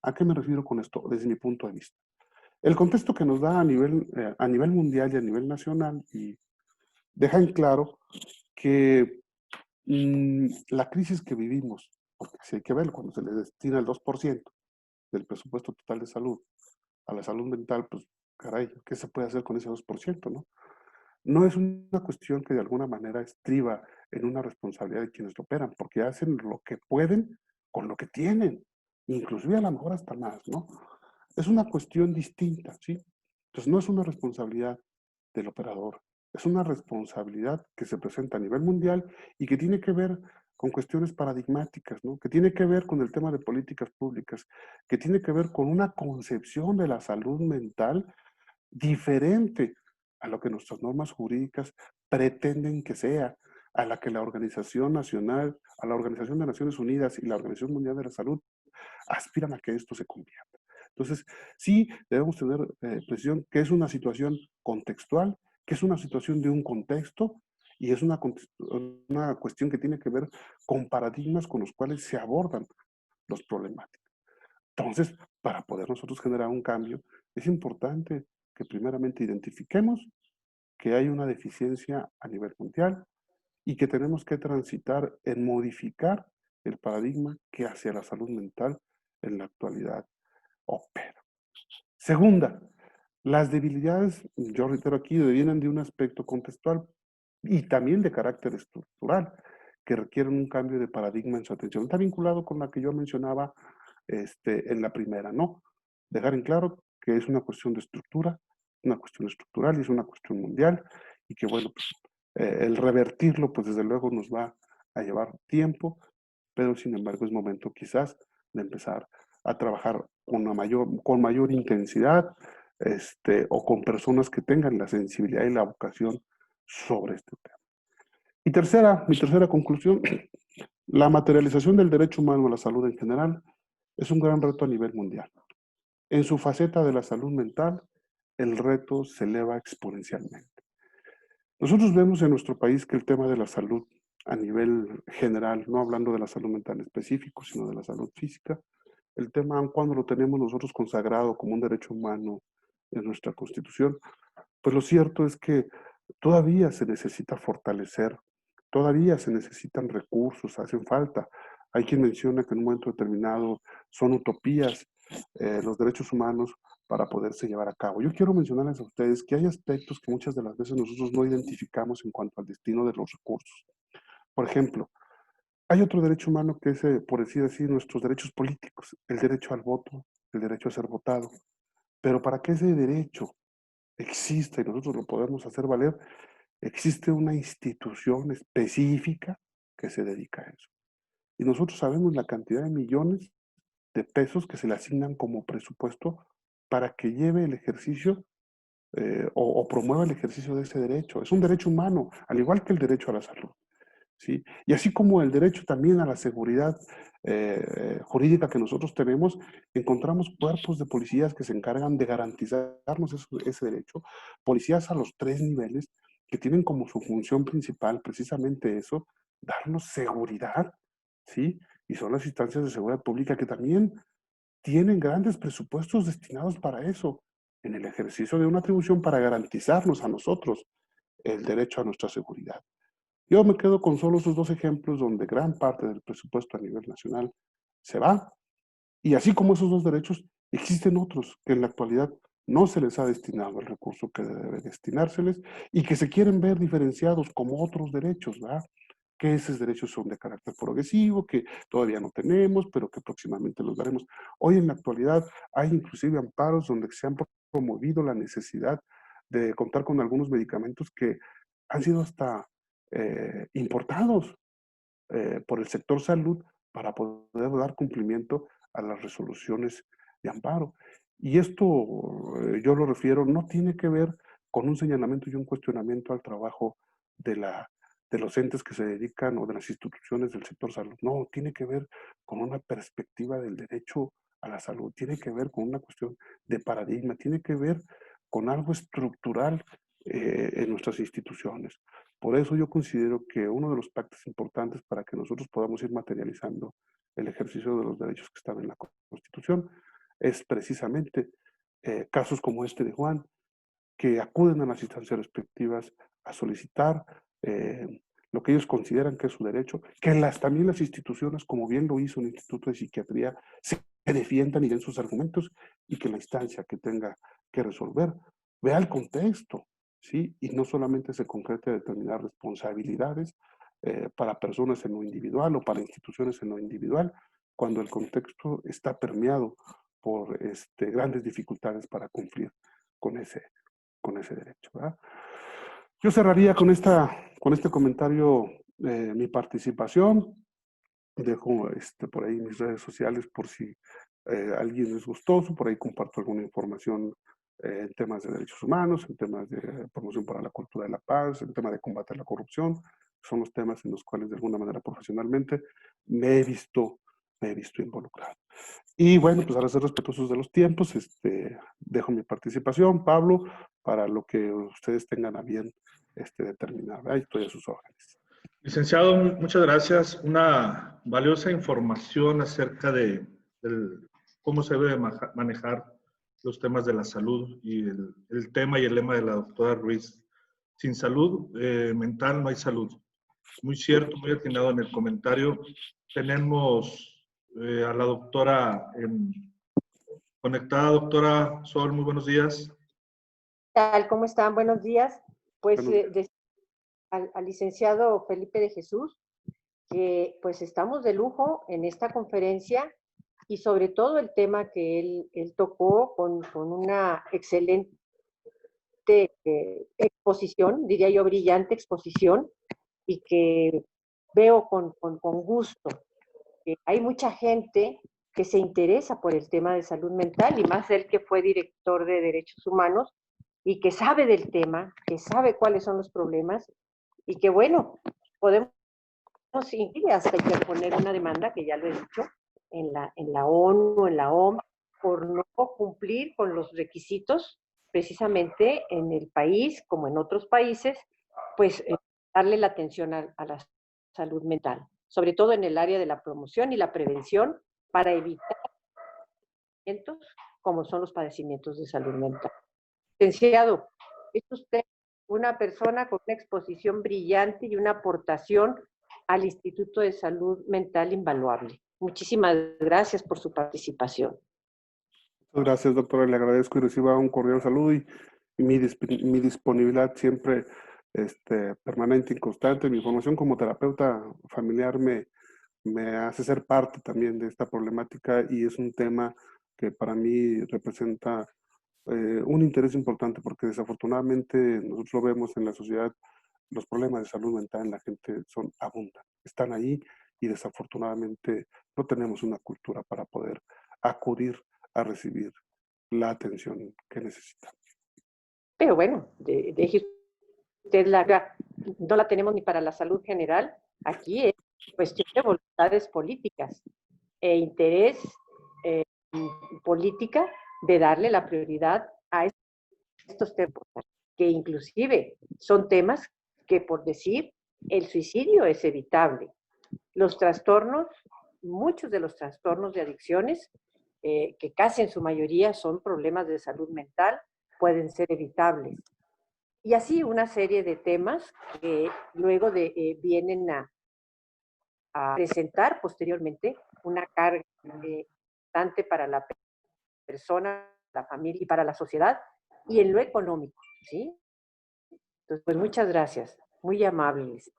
¿A qué me refiero con esto? Desde mi punto de vista. El contexto que nos da a nivel mundial y a nivel nacional y deja en claro que la crisis que vivimos, porque si hay que ver, cuando se le destina el 2% del presupuesto total de salud a la salud mental, pues caray, ¿qué se puede hacer con ese 2%, no? No es una cuestión que de alguna manera estriba en una responsabilidad de quienes lo operan, porque hacen lo que pueden con lo que tienen, inclusive a lo mejor hasta más, ¿no? Es una cuestión distinta, ¿sí? Entonces no es una responsabilidad del operador, es una responsabilidad que se presenta a nivel mundial y que tiene que ver con cuestiones paradigmáticas, ¿no? Que tiene que ver con el tema de políticas públicas, que tiene que ver con una concepción de la salud mental diferente a lo que nuestras normas jurídicas pretenden que sea, a la que la Organización Nacional, a la Organización de Naciones Unidas y la Organización Mundial de la Salud aspiran a que esto se convierta. Entonces, sí debemos tener precisión que es una situación contextual, que es una situación de un contexto y es una cuestión que tiene que ver con paradigmas con los cuales se abordan los problemáticos. Entonces, para poder nosotros generar un cambio, es importante que primeramente identifiquemos que hay una deficiencia a nivel mundial y que tenemos que transitar en modificar el paradigma que hacia la salud mental en la actualidad opera. Segunda, las debilidades, yo reitero aquí, vienen de un aspecto contextual y también de carácter estructural, que requieren un cambio de paradigma en su atención. Está vinculado con la que yo mencionaba en la primera, ¿no? Dejar en claro que es una cuestión de estructura, una cuestión estructural y es una cuestión mundial y que, bueno, pues, el revertirlo, pues desde luego nos va a llevar tiempo, pero sin embargo es momento quizás de empezar a trabajar con mayor intensidad, o con personas que tengan la sensibilidad y la vocación sobre este tema. Y mi tercera conclusión, la materialización del derecho humano a la salud en general es un gran reto a nivel mundial. En su faceta de la salud mental, el reto se eleva exponencialmente. Nosotros vemos en nuestro país que el tema de la salud a nivel general, no hablando de la salud mental en específico, sino de la salud física, el tema cuando lo tenemos nosotros consagrado como un derecho humano en nuestra Constitución, pues lo cierto es que todavía se necesita fortalecer, todavía se necesitan recursos, hacen falta. Hay quien menciona que en un momento determinado son utopías los derechos humanos para poderse llevar a cabo. Yo quiero mencionarles a ustedes que hay aspectos que muchas de las veces nosotros no identificamos en cuanto al destino de los recursos. Por ejemplo, hay otro derecho humano que es, por decir así, nuestros derechos políticos, el derecho al voto, el derecho a ser votado. Pero para que ese derecho exista y nosotros lo podemos hacer valer, existe una institución específica que se dedica a eso. Y nosotros sabemos la cantidad de millones de pesos que se le asignan como presupuesto para que lleve el ejercicio o promueva el ejercicio de ese derecho. Es un derecho humano, al igual que el derecho a la salud. ¿Sí? Y así como el derecho también a la seguridad jurídica que nosotros tenemos, encontramos cuerpos de policías que se encargan de garantizarnos ese derecho, policías a los tres niveles que tienen como su función principal precisamente eso, darnos seguridad, ¿sí? Y son las instancias de seguridad pública que también tienen grandes presupuestos destinados para eso, en el ejercicio de una atribución para garantizarnos a nosotros el derecho a nuestra seguridad. Yo me quedo con solo esos dos ejemplos donde gran parte del presupuesto a nivel nacional se va. Y así como esos dos derechos, existen otros que en la actualidad no se les ha destinado el recurso que debe destinárseles y que se quieren ver diferenciados como otros derechos, ¿verdad? Que esos derechos son de carácter progresivo, que todavía no tenemos, pero que próximamente los daremos. Hoy en la actualidad hay inclusive amparos donde se han promovido la necesidad de contar con algunos medicamentos que han sido hasta importados por el sector salud para poder dar cumplimiento a las resoluciones de amparo. Y esto, yo lo refiero, no tiene que ver con un señalamiento y un cuestionamiento al trabajo de los entes que se dedican o de las instituciones del sector salud. No, tiene que ver con una perspectiva del derecho a la salud, tiene que ver con una cuestión de paradigma, tiene que ver con algo estructural en nuestras instituciones. Por eso yo considero que uno de los pactos importantes para que nosotros podamos ir materializando el ejercicio de los derechos que están en la Constitución es precisamente casos como este de Juan, que acuden a las instancias respectivas a solicitar lo que ellos consideran que es su derecho, que también las instituciones, como bien lo hizo el Instituto de Psiquiatría, se defiendan y den sus argumentos, y que la instancia que tenga que resolver vea el contexto, ¿sí? Y no solamente se concrete determinar responsabilidades para personas en lo individual o para instituciones en lo individual, cuando el contexto está permeado por grandes dificultades para cumplir con ese derecho, ¿verdad? Yo cerraría con este comentario mi participación. Dejo por ahí mis redes sociales por si alguien es gustoso. Por ahí comparto alguna información en temas de derechos humanos, en temas de promoción para la cultura de la paz, en temas de combate a la corrupción. Son los temas en los cuales de alguna manera profesionalmente me he visto involucrado. Y bueno, pues ahora ser respetuosos de los tiempos, dejo mi participación, Pablo, para lo que ustedes tengan a bien determinar. Ahí estoy a sus órdenes. Licenciado, muchas gracias. Una valiosa información acerca de cómo se debe manejar los temas de la salud y el tema y el lema de la doctora Ruiz. Sin salud mental no hay salud. Muy cierto, muy atinado en el comentario. Tenemos a la doctora conectada. Doctora Sol, muy buenos días. ¿Qué tal? ¿Cómo están? Buenos días. Pues Buenos al licenciado Felipe de Jesús, que pues estamos de lujo en esta conferencia y sobre todo el tema que él tocó con una excelente exposición, diría yo brillante exposición, y que veo con gusto que hay mucha gente que se interesa por el tema de salud mental, y más él que fue director de Derechos Humanos y que sabe del tema, que sabe cuáles son los problemas, y que bueno, podemos ir hasta interponer una demanda, que ya lo he dicho, en la ONU, en la OMS, por no cumplir con los requisitos, precisamente en el país, como en otros países, pues darle la atención a la salud mental, sobre todo en el área de la promoción y la prevención, para evitar como son los padecimientos de salud mental. Licenciado, es usted una persona con una exposición brillante y una aportación al Instituto de Salud Mental invaluable. Muchísimas gracias por su participación. Muchas gracias, doctora. Le agradezco y reciba un cordial saludo y mi disponibilidad siempre permanente y constante. Mi formación como terapeuta familiar me hace ser parte también de esta problemática, y es un tema que para mí representa un interés importante, porque desafortunadamente nosotros lo vemos en la sociedad, los problemas de salud mental en la gente abundan, están ahí, y desafortunadamente no tenemos una cultura para poder acudir a recibir la atención que necesitamos. Pero bueno, deje usted no la tenemos ni para la salud general. Aquí es cuestión de voluntades políticas e interés política de darle la prioridad a estos temas, que inclusive son temas que, por decir, el suicidio es evitable. Los trastornos, muchos de los trastornos de adicciones, que casi en su mayoría son problemas de salud mental, pueden ser evitables. Y así una serie de temas que luego vienen a presentar posteriormente una carga importante para la persona, la familia y para la sociedad, y en lo económico, ¿sí? Entonces, pues muchas gracias, muy amables.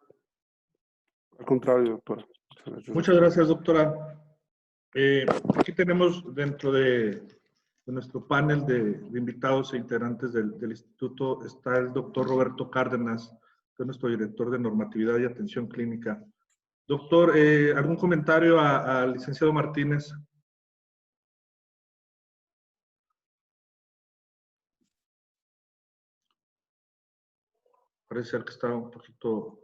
Al contrario, doctora. Muchas gracias, doctora. Aquí tenemos dentro de nuestro panel de invitados e integrantes del instituto, está el doctor Roberto Cárdenas, que es nuestro director de normatividad y atención clínica. Doctor, ¿algún comentario al licenciado Martínez? Parece ser que está un poquito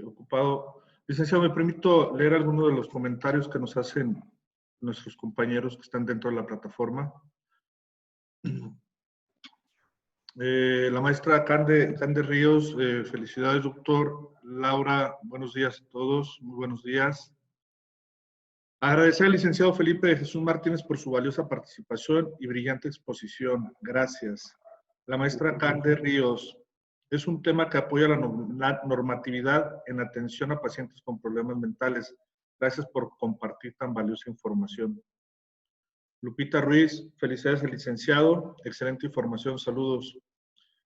ocupado. Licenciado, me permito leer algunos de los comentarios que nos hacen nuestros compañeros que están dentro de la plataforma. La maestra Cande Ríos, felicidades, doctor. Laura, buenos días a todos, muy buenos días. Agradecer al licenciado Felipe de Jesús Martínez por su valiosa participación y brillante exposición. Gracias. La maestra Cande Ríos, es un tema que apoya la normatividad en atención a pacientes con problemas mentales. Gracias por compartir tan valiosa información. Lupita Ruiz, felicidades al licenciado, excelente información, saludos.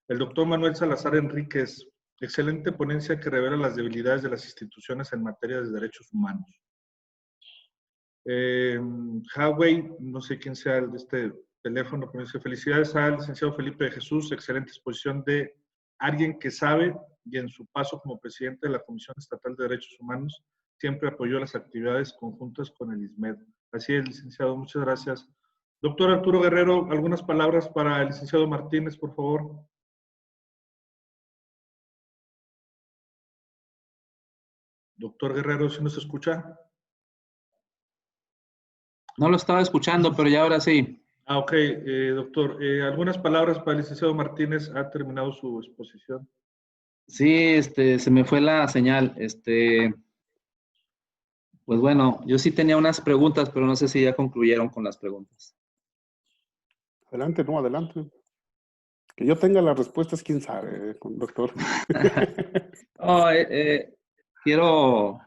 El doctor Manuel Salazar Enríquez, excelente ponencia que revela las debilidades de las instituciones en materia de derechos humanos. Huawei, no sé quién sea el de este teléfono, pero dice, felicidades al licenciado Felipe de Jesús, excelente exposición de alguien que sabe y en su paso como presidente de la Comisión Estatal de Derechos Humanos siempre apoyó las actividades conjuntas con el ISMED. Así es, licenciado, muchas gracias. Doctor Arturo Guerrero, algunas palabras para el licenciado Martínez, por favor. Doctor Guerrero, ¿sí nos escucha? No lo estaba escuchando, pero ya ahora sí. Ok, doctor. ¿Algunas palabras para el licenciado Martínez? Ha terminado su exposición. Sí, se me fue la señal. Pues bueno, yo sí tenía unas preguntas, pero no sé si ya concluyeron con las preguntas. Adelante, no, adelante. Que yo tenga las respuestas, quién sabe, doctor. Oh, quiero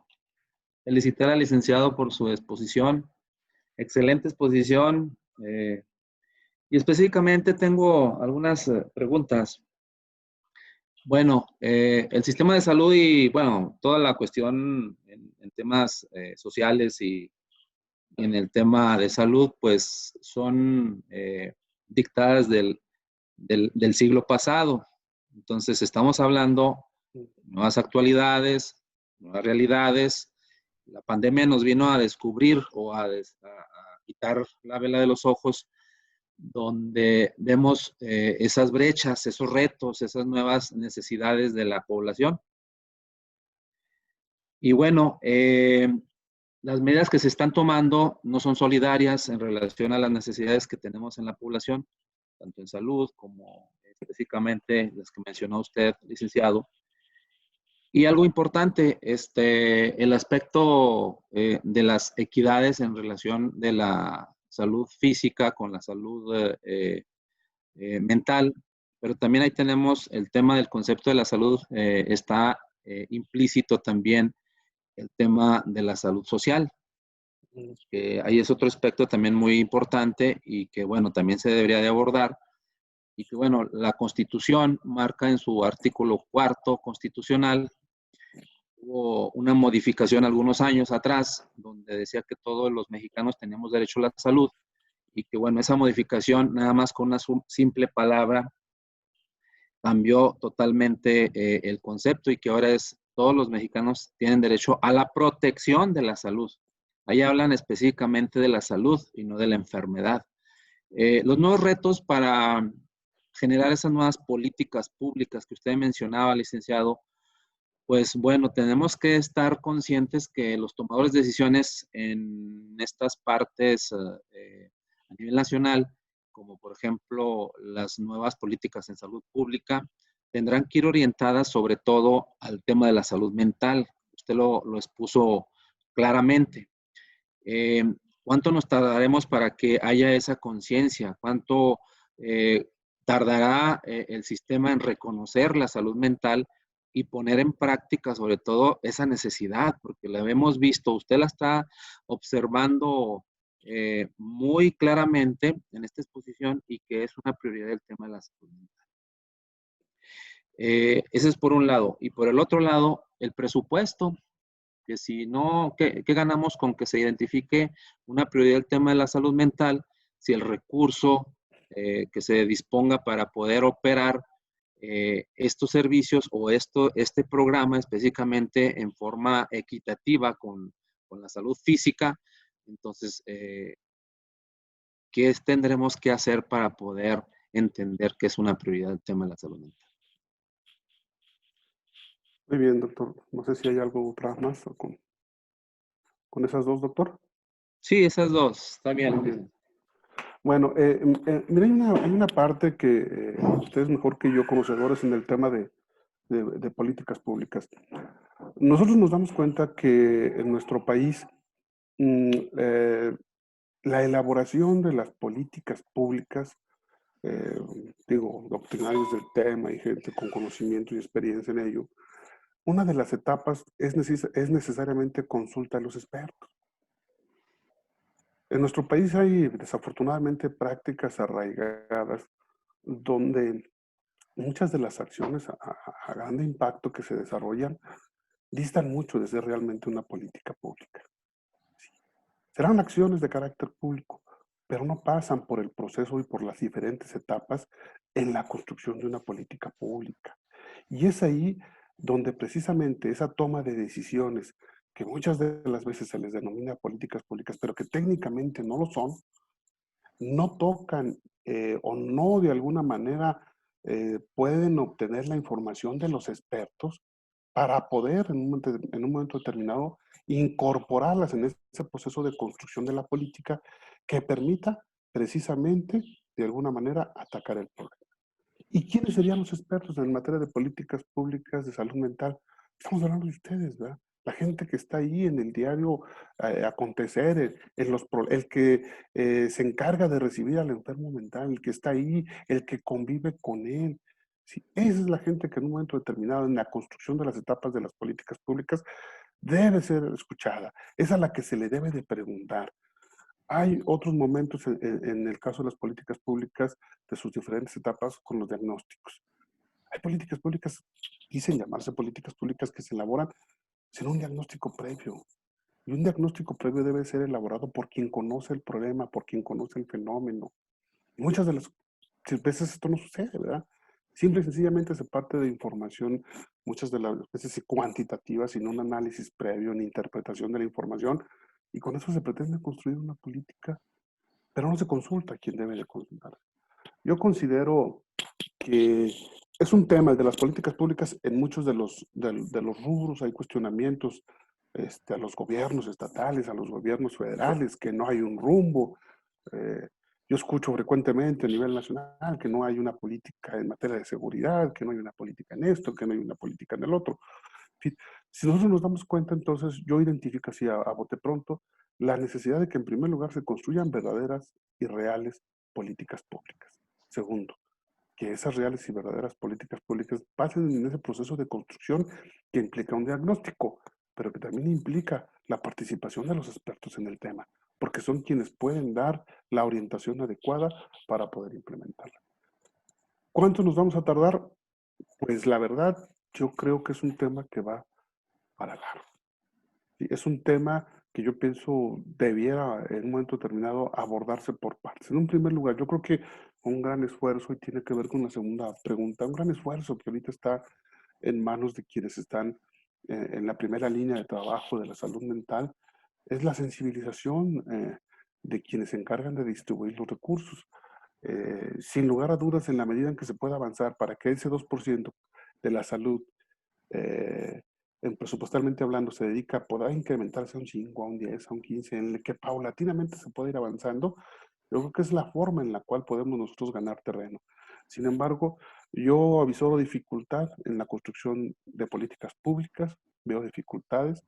felicitar al licenciado por su exposición. Excelente exposición. Y específicamente tengo algunas preguntas. Bueno, el sistema de salud y, bueno, toda la cuestión en temas sociales y en el tema de salud, pues son dictadas del siglo pasado. Entonces, estamos hablando de nuevas actualidades, nuevas realidades. La pandemia nos vino a descubrir o a quitar la vela de los ojos, donde vemos esas brechas, esos retos, esas nuevas necesidades de la población. Y bueno, las medidas que se están tomando no son solidarias en relación a las necesidades que tenemos en la población, tanto en salud como específicamente las que mencionó usted, licenciado. Y algo importante, el aspecto de las equidades en relación de la salud física con la salud mental, pero también ahí tenemos el tema del concepto de la salud, está implícito también el tema de la salud social, que ahí es otro aspecto también muy importante y que, bueno, también se debería de abordar, y que, bueno, la Constitución marca en su artículo 4 constitucional, hubo una modificación algunos años atrás, donde decía que todos los mexicanos tenemos derecho a la salud, y que, bueno, esa modificación, nada más con una simple palabra, cambió totalmente el concepto, y que ahora es todos los mexicanos tienen derecho a la protección de la salud. Ahí hablan específicamente de la salud y no de la enfermedad. Los nuevos retos para generar esas nuevas políticas públicas que usted mencionaba, licenciado, pues bueno, tenemos que estar conscientes que los tomadores de decisiones en estas partes a nivel nacional, como por ejemplo las nuevas políticas en salud pública, tendrán que ir orientadas sobre todo al tema de la salud mental. Usted lo expuso claramente. ¿Cuánto nos tardaremos para que haya esa conciencia? ¿Cuánto tardará el sistema en reconocer la salud mental y poner en práctica sobre todo esa necesidad? Porque la hemos visto, usted la está observando muy claramente en esta exposición, y que es una prioridad el tema de la salud mental. Ese es por un lado. Y por el otro lado, el presupuesto, que si no, ¿qué ganamos con que se identifique una prioridad el tema de la salud mental si el recurso que se disponga para poder operar estos servicios o este programa específicamente en forma equitativa con la salud física. Entonces, ¿qué tendremos que hacer para poder entender que es una prioridad el tema de la salud mental? Muy bien, doctor. No sé si hay algo otra más con esas dos, doctor. Sí, esas dos, está bien. Muy bien. Bueno, mira, hay una parte que ustedes mejor que yo, conocedores en el tema de políticas públicas. Nosotros nos damos cuenta que en nuestro país la elaboración de las políticas públicas, digo, doctrinarios del tema y gente con conocimiento y experiencia en ello, una de las etapas es necesariamente consulta a los expertos. En nuestro país hay desafortunadamente prácticas arraigadas donde muchas de las acciones a grande impacto que se desarrollan distan mucho de ser realmente una política pública. Serán acciones de carácter público, pero no pasan por el proceso y por las diferentes etapas en la construcción de una política pública. Y es ahí donde precisamente esa toma de decisiones, que muchas de las veces se les denomina políticas públicas, pero que técnicamente no lo son, no tocan o no de alguna manera pueden obtener la información de los expertos para poder en un momento determinado incorporarlas en ese proceso de construcción de la política que permita precisamente de alguna manera atacar el problema. ¿Y quiénes serían los expertos en materia de políticas públicas de salud mental? Estamos hablando de ustedes, ¿verdad? La gente que está ahí en el diario acontecer, el que se encarga de recibir al enfermo mental, el que está ahí, el que convive con él. Sí, esa es la gente que en un momento determinado en la construcción de las etapas de las políticas públicas debe ser escuchada. Es a la que se le debe de preguntar. Hay otros momentos en el caso de las políticas públicas de sus diferentes etapas con los diagnósticos. Hay políticas públicas, dicen llamarse políticas públicas, que se elaboran sin un diagnóstico previo. Y un diagnóstico previo debe ser elaborado por quien conoce el problema, por quien conoce el fenómeno. Y muchas de las veces esto no sucede, ¿verdad? Simple y sencillamente se parte de información, muchas de las veces cuantitativa, sin un análisis previo ni interpretación de la información. Y con eso se pretende construir una política, pero no se consulta a quien debe de consultar. Yo considero que es un tema, el de las políticas públicas, en muchos de los rubros hay cuestionamientos a los gobiernos estatales, a los gobiernos federales, que no hay un rumbo. Yo escucho frecuentemente a nivel nacional que no hay una política en materia de seguridad, que no hay una política en esto, que no hay una política en el otro. Si nosotros nos damos cuenta, entonces yo identifico así a bote pronto la necesidad de que en primer lugar se construyan verdaderas y reales políticas públicas. Segundo, que esas reales y verdaderas políticas públicas pasen en ese proceso de construcción que implica un diagnóstico, pero que también implica la participación de los expertos en el tema, porque son quienes pueden dar la orientación adecuada para poder implementarla. ¿Cuánto nos vamos a tardar? Pues la verdad, yo creo que es un tema que va para largo. ¿Sí? Es un tema que yo pienso debiera en un momento determinado abordarse por partes. En un primer lugar, yo creo que un gran esfuerzo, y tiene que ver con la segunda pregunta, un gran esfuerzo que ahorita está en manos de quienes están en la primera línea de trabajo de la salud mental, es la sensibilización de quienes se encargan de distribuir los recursos. Sin lugar a dudas, en la medida en que se pueda avanzar para que ese 2% de la salud presupuestalmente hablando, se dedica a poder incrementarse a un 5, a un 10, a un 15, en el que paulatinamente se puede ir avanzando, yo creo que es la forma en la cual podemos nosotros ganar terreno. Sin embargo, yo avisoro dificultad en la construcción de políticas públicas, veo dificultades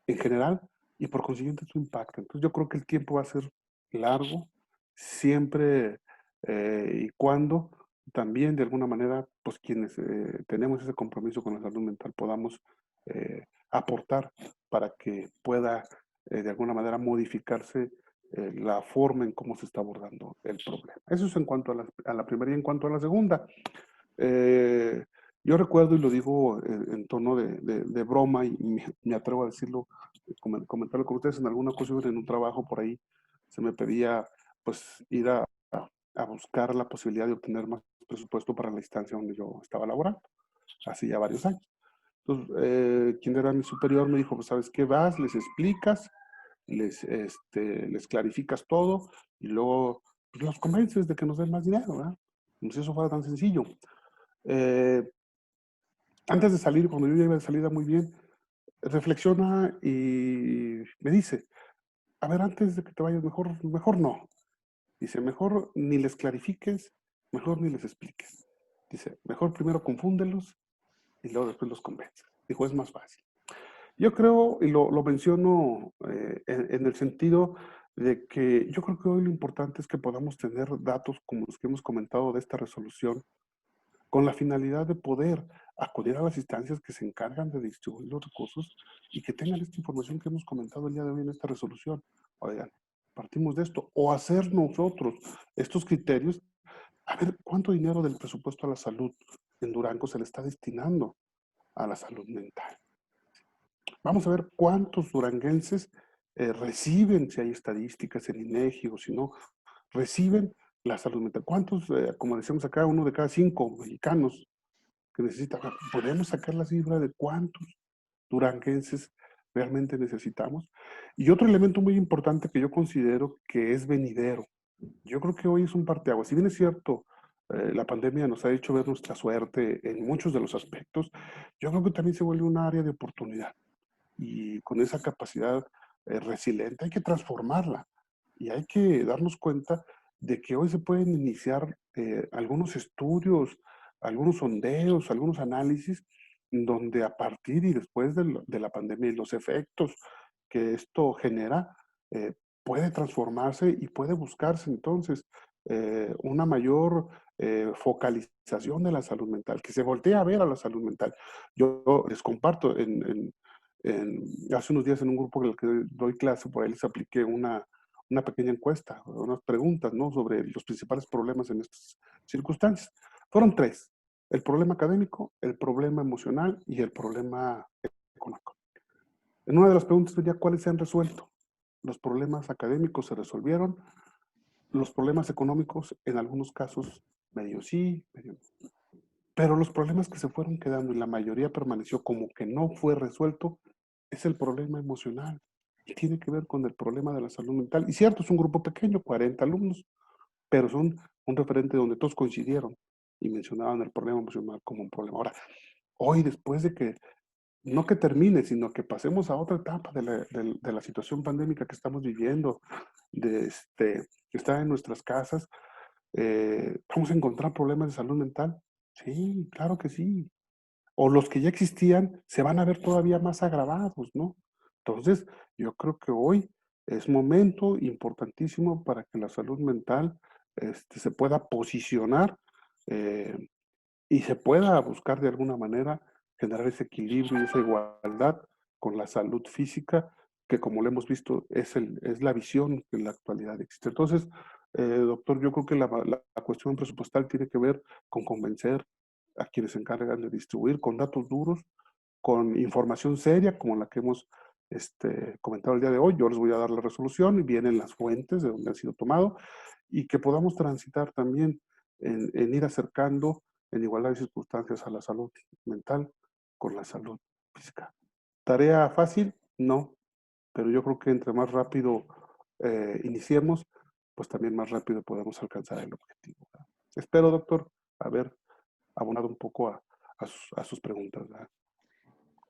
en general y por consiguiente su impacto. Entonces yo creo que el tiempo va a ser largo, siempre y cuando también de alguna manera, pues quienes tenemos ese compromiso con la salud mental podamos aportar para que pueda de alguna manera modificarse la forma en cómo se está abordando el problema. Eso es en cuanto a la primera. Y en cuanto a la segunda, yo recuerdo, y lo digo en tono de broma, y me atrevo a decirlo, comentarlo con ustedes, en alguna ocasión en un trabajo por ahí, se me pedía pues ir a buscar la posibilidad de obtener más presupuesto para la instancia donde yo estaba laborando, hace ya varios años. Entonces, quien era mi superior me dijo, pues, ¿sabes qué? Vas, les explicas, les clarificas todo y luego pues, los convences de que nos den más dinero, ¿verdad? Como si eso fuera tan sencillo. Antes de salir, cuando yo ya iba de salida muy bien, reflexiona y me dice, a ver, antes de que te vayas, mejor no. Dice, mejor ni les clarifiques, mejor ni les expliques. Dice, mejor primero confúndelos y luego después los convences. Dijo, es más fácil. Yo creo, y lo menciono en el sentido de que yo creo que hoy lo importante es que podamos tener datos como los que hemos comentado de esta resolución, con la finalidad de poder acudir a las instancias que se encargan de distribuir los recursos y que tengan esta información que hemos comentado el día de hoy en esta resolución. Oigan, partimos de esto, o hacer nosotros estos criterios, a ver cuánto dinero del presupuesto a la salud en Durango se le está destinando a la salud mental. Vamos a ver cuántos duranguenses reciben, si hay estadísticas en INEGI o si no, reciben la salud mental. ¿Cuántos, como decíamos acá, 1 de cada 5 mexicanos que necesitan? ¿Podemos sacar la cifra de cuántos duranguenses realmente necesitamos? Y otro elemento muy importante que yo considero que es venidero. Yo creo que hoy es un parteaguas. Si bien es cierto, la pandemia nos ha hecho ver nuestra suerte en muchos de los aspectos, yo creo que también se vuelve un área de oportunidad. Y con esa capacidad resiliente hay que transformarla. Y hay que darnos cuenta de que hoy se pueden iniciar algunos estudios, algunos sondeos, algunos análisis, donde a partir y después de la pandemia y los efectos que esto genera, puede transformarse y puede buscarse entonces una mayor focalización de la salud mental, que se voltee a ver a la salud mental. Yo les comparto, hace unos días en un grupo en el que doy clase, por ahí les apliqué una pequeña encuesta, unas preguntas, ¿no? Sobre los principales problemas en estas circunstancias. Fueron 3. El problema académico, el problema emocional y el problema económico. En una de las preguntas sería, ¿cuáles se han resuelto? Los problemas académicos se resolvieron, los problemas económicos en algunos casos medio sí, medio no. Pero los problemas que se fueron quedando y la mayoría permaneció como que no fue resuelto, es el problema emocional. Y tiene que ver con el problema de la salud mental. Y cierto, es un grupo pequeño, 40 alumnos, pero son un referente donde todos coincidieron y mencionaban el problema emocional como un problema. Ahora, hoy después de que, no que termine, sino que pasemos a otra etapa de la situación pandémica que estamos viviendo, que está en nuestras casas, ¿vamos a encontrar problemas de salud mental? Sí, claro que sí. O los que ya existían se van a ver todavía más agravados, ¿no? Entonces, yo creo que hoy es momento importantísimo para que la salud mental se pueda posicionar eh, y se pueda buscar de alguna manera generar ese equilibrio y esa igualdad con la salud física, que como lo hemos visto es la visión que en la actualidad existe. Entonces, doctor, yo creo que la cuestión presupuestal tiene que ver con convencer a quienes se encargan de distribuir con datos duros, con información seria como la que hemos comentado el día de hoy. Yo les voy a dar la resolución y vienen las fuentes de donde han sido tomados y que podamos transitar también en ir acercando en igualdad de circunstancias a la salud mental con la salud física. ¿Tarea fácil? No, pero yo creo que entre más rápido iniciemos, pues también más rápido podemos alcanzar el objetivo, ¿verdad? Espero, doctor, haber abonado un poco a sus preguntas, ¿verdad?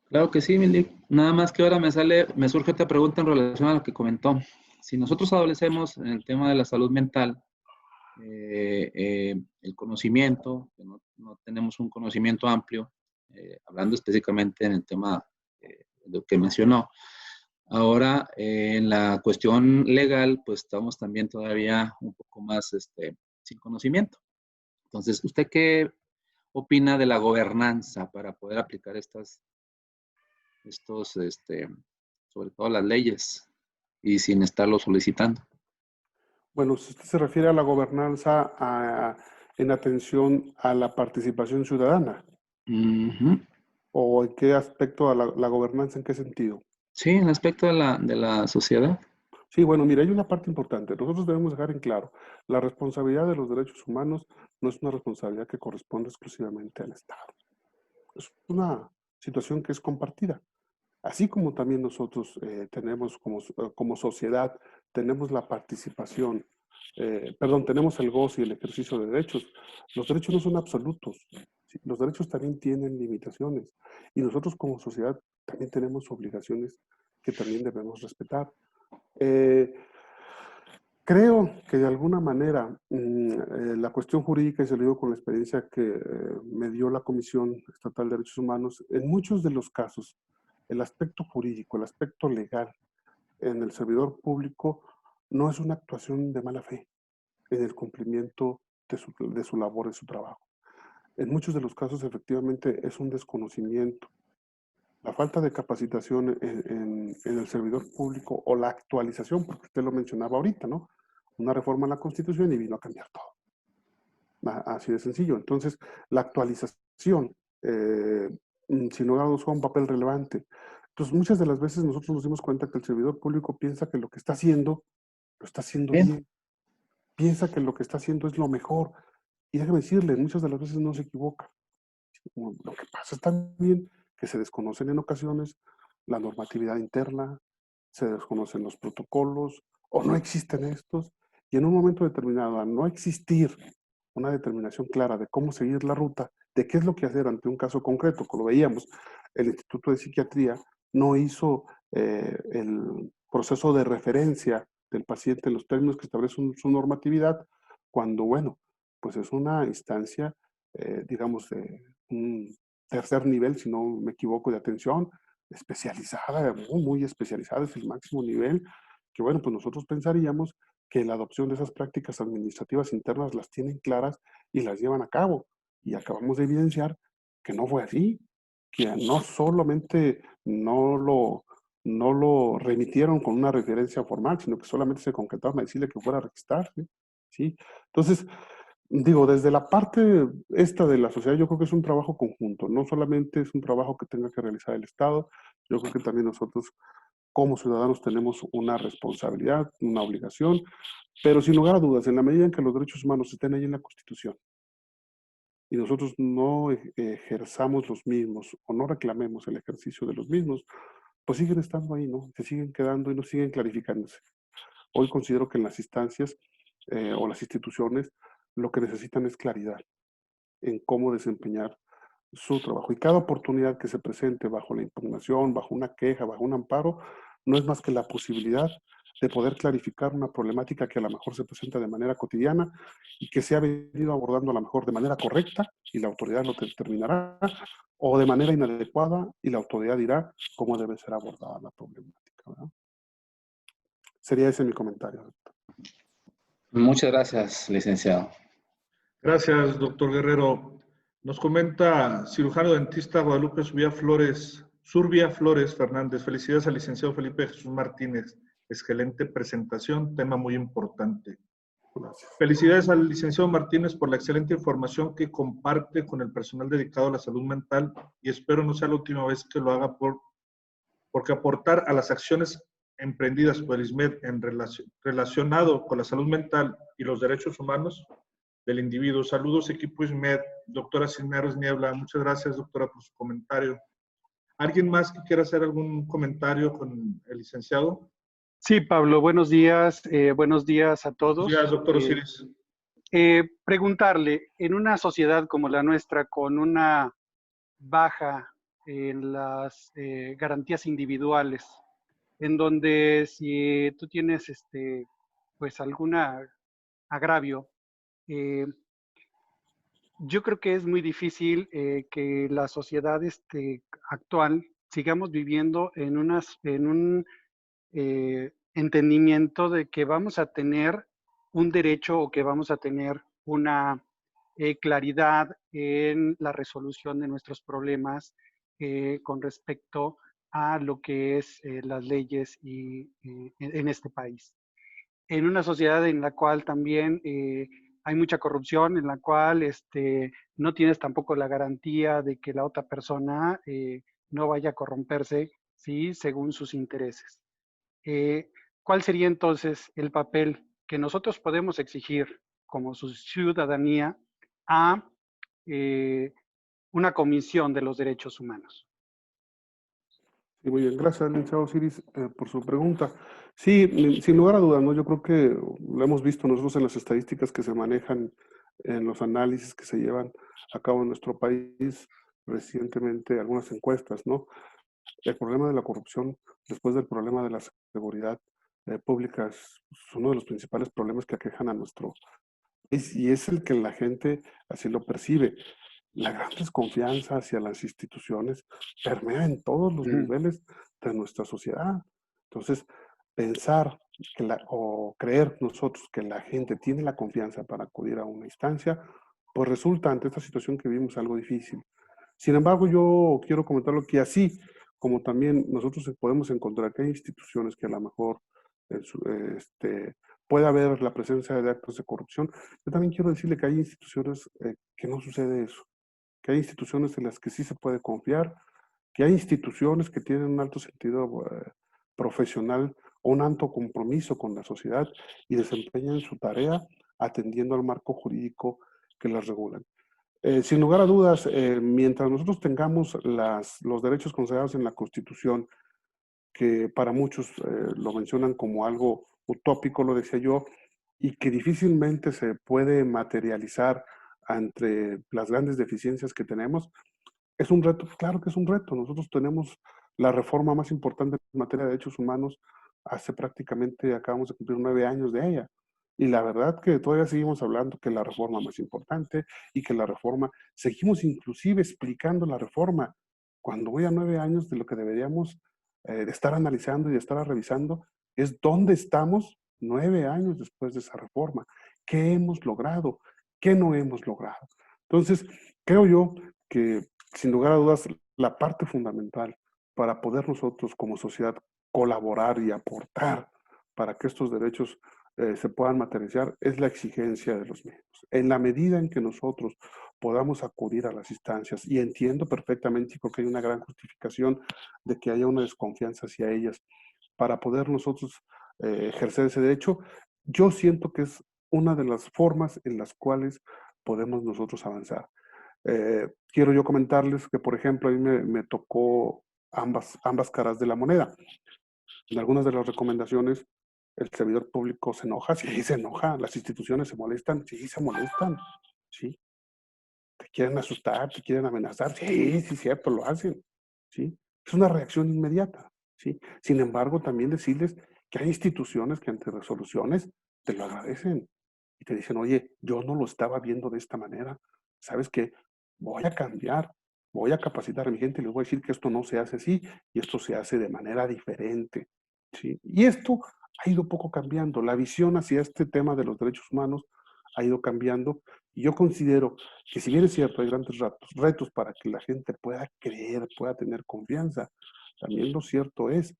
Claro que sí, Milik. Nada más que ahora me surge otra pregunta en relación a lo que comentó. Si nosotros adolecemos en el tema de la salud mental, el conocimiento, que no tenemos un conocimiento amplio, hablando específicamente en el tema de lo que mencionó. Ahora, en la cuestión legal, pues estamos también todavía un poco más sin conocimiento. Entonces, ¿usted qué opina de la gobernanza para poder aplicar sobre todo las leyes y sin estarlo solicitando? Bueno, si usted se refiere a la gobernanza en atención a la participación ciudadana, ¿o en qué aspecto a la gobernanza, en qué sentido? Sí, en aspecto de la sociedad. Sí, bueno, mira, hay una parte importante. Nosotros debemos dejar en claro, la responsabilidad de los derechos humanos no es una responsabilidad que corresponde exclusivamente al Estado. Es una situación que es compartida. Así como también nosotros tenemos como sociedad, tenemos la participación, tenemos el goce y el ejercicio de derechos. Los derechos no son absolutos. ¿Sí? Los derechos también tienen limitaciones. Y nosotros como sociedad también tenemos obligaciones que también debemos respetar. Eh, Creo que de alguna manera la cuestión jurídica, y se lo digo con la experiencia que me dio la Comisión Estatal de Derechos Humanos, en muchos de los casos, el aspecto jurídico, el aspecto legal en el servidor público no es una actuación de mala fe en el cumplimiento de su labor, de su trabajo. En muchos de los casos, efectivamente, es un desconocimiento. La falta de capacitación en el servidor público o la actualización, porque usted lo mencionaba ahorita, ¿no? Una reforma a la Constitución y vino a cambiar todo. Así de sencillo. Entonces, la actualización, sin lugar a dudas, juega un papel relevante. Entonces, muchas de las veces nosotros nos dimos cuenta que el servidor público piensa que lo que está haciendo, lo está haciendo bien. Piensa que lo que está haciendo es lo mejor. Y déjame decirle, muchas de las veces no se equivoca. Lo que pasa es también que se desconocen en ocasiones la normatividad interna, se desconocen los protocolos o no existen estos. Y en un momento determinado, al no existir una determinación clara de cómo seguir la ruta, de qué es lo que hacer ante un caso concreto, como lo veíamos, el Instituto de Psiquiatría no hizo el proceso de referencia del paciente en los términos que establece su normatividad, cuando, bueno, pues es una instancia, digamos, de un tercer nivel, si no me equivoco, de atención especializada, muy especializada, es el máximo nivel, que bueno, pues nosotros pensaríamos que la adopción de esas prácticas administrativas internas las tienen claras y las llevan a cabo. Y acabamos de evidenciar que no fue así, que no solamente no lo remitieron con una referencia formal, sino que solamente se concretaron a decirle que fuera a registrarse, ¿sí? Entonces, digo, desde la parte esta de la sociedad, yo creo que es un trabajo conjunto, no solamente es un trabajo que tenga que realizar el Estado, yo creo que también nosotros como ciudadanos tenemos una responsabilidad, una obligación, pero sin lugar a dudas, en la medida en que los derechos humanos estén ahí en la Constitución y nosotros no ejerzamos los mismos o no reclamemos el ejercicio de los mismos, pues siguen estando ahí, ¿no? Se siguen quedando y no siguen clarificándose. Hoy considero que en las instancias o las instituciones lo que necesitan es claridad en cómo desempeñar su trabajo. Y cada oportunidad que se presente bajo la impugnación, bajo una queja, bajo un amparo, no es más que la posibilidad de poder clarificar una problemática que a lo mejor se presenta de manera cotidiana y que se ha venido abordando a lo mejor de manera correcta y la autoridad lo determinará, o de manera inadecuada y la autoridad dirá cómo debe ser abordada la problemática, ¿verdad? Sería ese mi comentario. Muchas gracias, licenciado. Gracias, doctor Guerrero. Nos comenta cirujano dentista Guadalupe Surbia Flores Fernández. Felicidades al licenciado Felipe Jesús Martínez. Excelente presentación, tema muy importante. Gracias. Felicidades al licenciado Martínez por la excelente información que comparte con el personal dedicado a la salud mental y espero no sea la última vez que lo haga porque aportar a las acciones emprendidas por el ISMED relacionado con la salud mental y los derechos humanos del individuo. Saludos, equipo ISMED. Doctora Cisneros Niebla, muchas gracias, doctora, por su comentario. ¿Alguien más que quiera hacer algún comentario con el licenciado? Sí, Pablo, buenos días a todos. Buenos días, doctor Osiris. Preguntarle, en una sociedad como la nuestra, con una baja en las garantías individuales, en donde si tú tienes pues algún agravio, yo creo que es muy difícil que la sociedad actual sigamos viviendo en un entendimiento de que vamos a tener un derecho o que vamos a tener una claridad en la resolución de nuestros problemas con respecto a lo que es las leyes en este país. En una sociedad en la cual también hay mucha corrupción, en la cual no tienes tampoco la garantía de que la otra persona no vaya a corromperse, ¿sí? Según sus intereses. ¿cuál sería entonces el papel que nosotros podemos exigir como su ciudadanía a una comisión de los derechos humanos? Sí, muy bien, gracias, licenciado Osiris, por su pregunta. Sí, sin lugar a dudas, ¿no? Yo creo que lo hemos visto nosotros en las estadísticas que se manejan, en los análisis que se llevan a cabo en nuestro país recientemente, algunas encuestas, ¿no? El problema de la corrupción, después del problema de la seguridad pública, es uno de los principales problemas que aquejan a nuestro país y es el que la gente así lo percibe. La gran desconfianza hacia las instituciones permea en todos los niveles de nuestra sociedad. Entonces, pensar o creer nosotros que la gente tiene la confianza para acudir a una instancia, pues resulta ante esta situación que vivimos algo difícil. Sin embargo, yo quiero comentarlo que así como también nosotros podemos encontrar que hay instituciones que a lo mejor puede haber la presencia de actos de corrupción, yo también quiero decirle que hay instituciones que no sucede eso, que hay instituciones en las que sí se puede confiar, que hay instituciones que tienen un alto sentido profesional o un alto compromiso con la sociedad y desempeñan su tarea atendiendo al marco jurídico que las regulan. Sin lugar a dudas, mientras nosotros tengamos los derechos consagrados en la Constitución, que para muchos lo mencionan como algo utópico, lo decía yo, y que difícilmente se puede materializar entre las grandes deficiencias que tenemos, es un reto, claro que es un reto. Nosotros tenemos la reforma más importante en materia de derechos humanos, hace prácticamente, acabamos de cumplir 9 años de ella. Y la verdad que todavía seguimos hablando que la reforma más importante y que la reforma, seguimos inclusive explicando la reforma, cuando voy a 9 años de lo que deberíamos estar analizando y estar revisando, es dónde estamos 9 años después de esa reforma, qué hemos logrado, qué no hemos logrado. Entonces, creo yo que sin lugar a dudas, la parte fundamental para poder nosotros como sociedad colaborar y aportar para que estos derechos se puedan materializar es la exigencia de los mismos. En la medida en que nosotros podamos acudir a las instancias, y entiendo perfectamente, y creo que hay una gran justificación de que haya una desconfianza hacia ellas, para poder nosotros ejercer ese derecho, yo siento que es una de las formas en las cuales podemos nosotros avanzar. Quiero yo comentarles que, por ejemplo, a mí me tocó ambas caras de la moneda. En algunas de las recomendaciones, el servidor público se enoja, sí, se enoja, las instituciones se molestan, sí, se molestan, sí. Te quieren asustar, te quieren amenazar, sí, sí, cierto, lo hacen, sí. Es una reacción inmediata, sí. Sin embargo, también decirles que hay instituciones que ante resoluciones te lo agradecen y te dicen, oye, yo no lo estaba viendo de esta manera, ¿sabes qué? Voy a cambiar, voy a capacitar a mi gente y les voy a decir que esto no se hace así y esto se hace de manera diferente, ¿sí? Y esto ha ido poco cambiando, la visión hacia este tema de los derechos humanos ha ido cambiando y yo considero que si bien es cierto, hay grandes retos para que la gente pueda creer, pueda tener confianza, también lo cierto es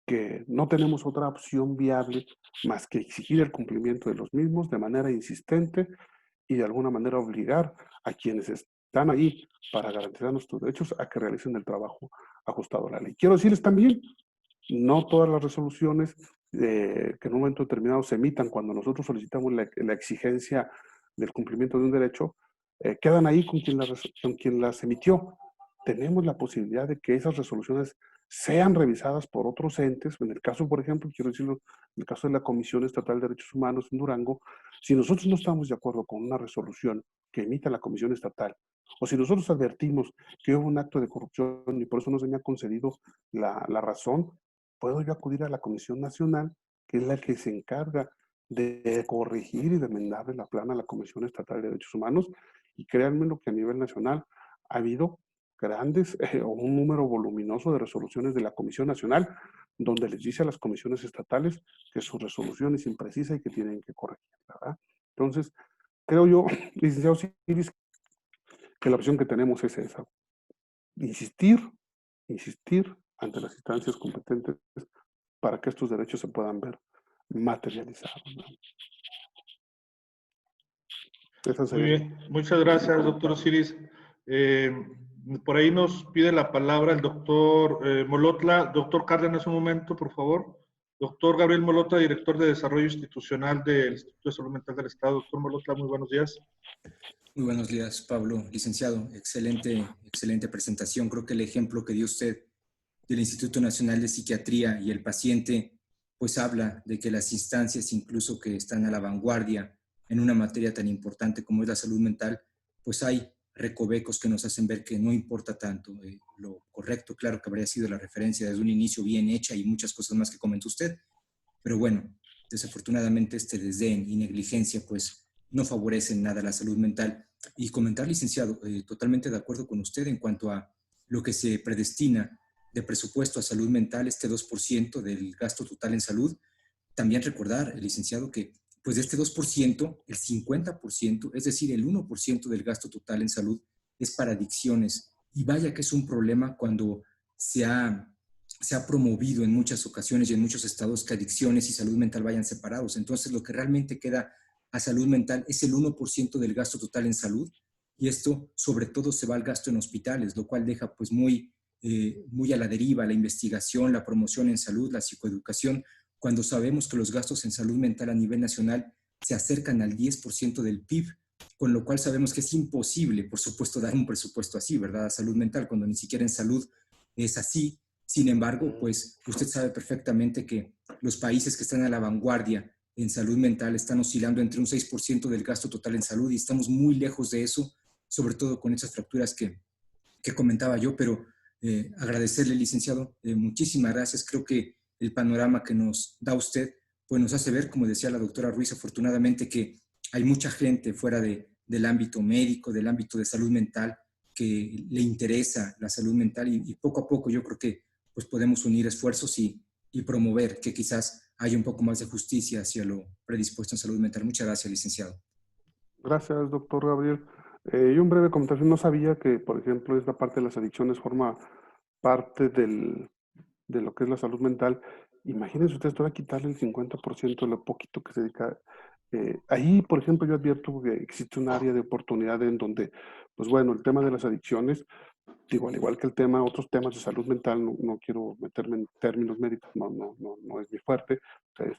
que no tenemos otra opción viable más que exigir el cumplimiento de los mismos de manera insistente y de alguna manera obligar a quienes están ahí para garantizar nuestros derechos a que realicen el trabajo ajustado a la ley. Quiero decirles también, no todas las resoluciones que en un momento determinado se emitan cuando nosotros solicitamos la exigencia del cumplimiento de un derecho, quedan ahí con quien las emitió. Tenemos la posibilidad de que esas resoluciones sean revisadas por otros entes. En el caso, por ejemplo, quiero decirlo, en el caso de la Comisión Estatal de Derechos Humanos en Durango, si nosotros no estamos de acuerdo con una resolución que emita la Comisión Estatal, o si nosotros advertimos que hubo un acto de corrupción y por eso no se me ha concedido la razón, puedo yo acudir a la Comisión Nacional, que es la que se encarga de corregir y de enmendarle la plana a la Comisión Estatal de Derechos Humanos. Y créanme lo que a nivel nacional ha habido grandes o un número voluminoso de resoluciones de la Comisión Nacional, donde les dice a las comisiones estatales que su resolución es imprecisa y que tienen que corregir, ¿verdad? Entonces, creo yo, licenciado Siris, que la opción que tenemos es esa. Insistir ante las instancias competentes para que estos derechos se puedan ver materializados, ¿no? Muy bien, muchas gracias, doctor Osiris. Por ahí nos pide la palabra el doctor Molotla. Doctor Cárdenas, un momento, por favor. Doctor Gabriel Molota, director de Desarrollo Institucional del Instituto de Salud Mental del Estado. Doctor Molota, muy buenos días. Muy buenos días, Pablo. Licenciado, excelente presentación. Creo que el ejemplo que dio usted del Instituto Nacional de Psiquiatría y el paciente, pues habla de que las instancias, incluso que están a la vanguardia en una materia tan importante como es la salud mental, pues hay recovecos que nos hacen ver que no importa tanto. Lo correcto, claro que habría sido la referencia desde un inicio bien hecha y muchas cosas más que comentó usted, pero bueno, desafortunadamente este desdén y negligencia pues no favorecen nada la salud mental. Y comentar, licenciado, totalmente de acuerdo con usted en cuanto a lo que se predestina de presupuesto a salud mental, este 2% del gasto total en salud. También recordar, licenciado, que pues de este 2%, el 50%, es decir, el 1% del gasto total en salud es para adicciones. Y vaya que es un problema cuando se ha promovido en muchas ocasiones y en muchos estados que adicciones y salud mental vayan separados. Entonces, lo que realmente queda a salud mental es el 1% del gasto total en salud, y esto sobre todo se va al gasto en hospitales, lo cual deja pues muy a la deriva la investigación, la promoción en salud, la psicoeducación, cuando sabemos que los gastos en salud mental a nivel nacional se acercan al 10% del PIB, con lo cual sabemos que es imposible, por supuesto, dar un presupuesto así, ¿verdad?, a salud mental, cuando ni siquiera en salud es así. Sin embargo, pues usted sabe perfectamente que los países que están a la vanguardia en salud mental están oscilando entre un 6% del gasto total en salud, y estamos muy lejos de eso, sobre todo con esas fracturas que comentaba yo, pero agradecerle, licenciado, muchísimas gracias. Creo que el panorama que nos da usted, pues nos hace ver, como decía la doctora Ruiz, afortunadamente, que hay mucha gente fuera del ámbito médico, del ámbito de salud mental, que le interesa la salud mental, y poco a poco yo creo que pues podemos unir esfuerzos y promover que quizás haya un poco más de justicia hacia lo predispuesto en salud mental. Muchas gracias, licenciado. Gracias, doctor Gabriel. Y un breve comentario. No sabía que, por ejemplo, esta parte de las adicciones forma parte de lo que es la salud mental. Imagínense ustedes, todavía quitarle el 50% de lo poquito que se dedica. Ahí, por ejemplo, yo advierto que existe un área de oportunidad en donde, pues bueno, el tema de las adicciones, digo, al igual que el tema, otros temas de salud mental, no quiero meterme en términos médicos, no es mi fuerte. Ustedes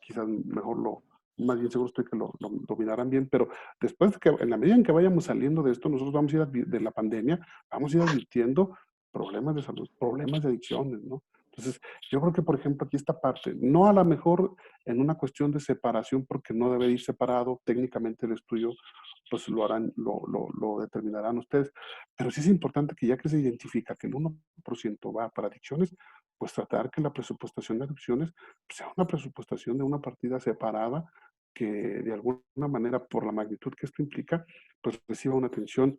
quizás mejor más bien seguro estoy que lo dominarán bien, pero después de que, en la medida en que vayamos saliendo de esto, nosotros vamos a ir de la pandemia, vamos a ir advirtiendo problemas de salud, problemas de adicciones, ¿no? Entonces, yo creo que, por ejemplo, aquí esta parte, no a lo mejor en una cuestión de separación, porque no debe ir separado, técnicamente el estudio, pues lo harán, lo determinarán ustedes, pero sí es importante que ya que se identifica que el 1% va para adicciones, pues tratar que la presupuestación de adicciones sea una presupuestación de una partida separada que de alguna manera, por la magnitud que esto implica, pues reciba una atención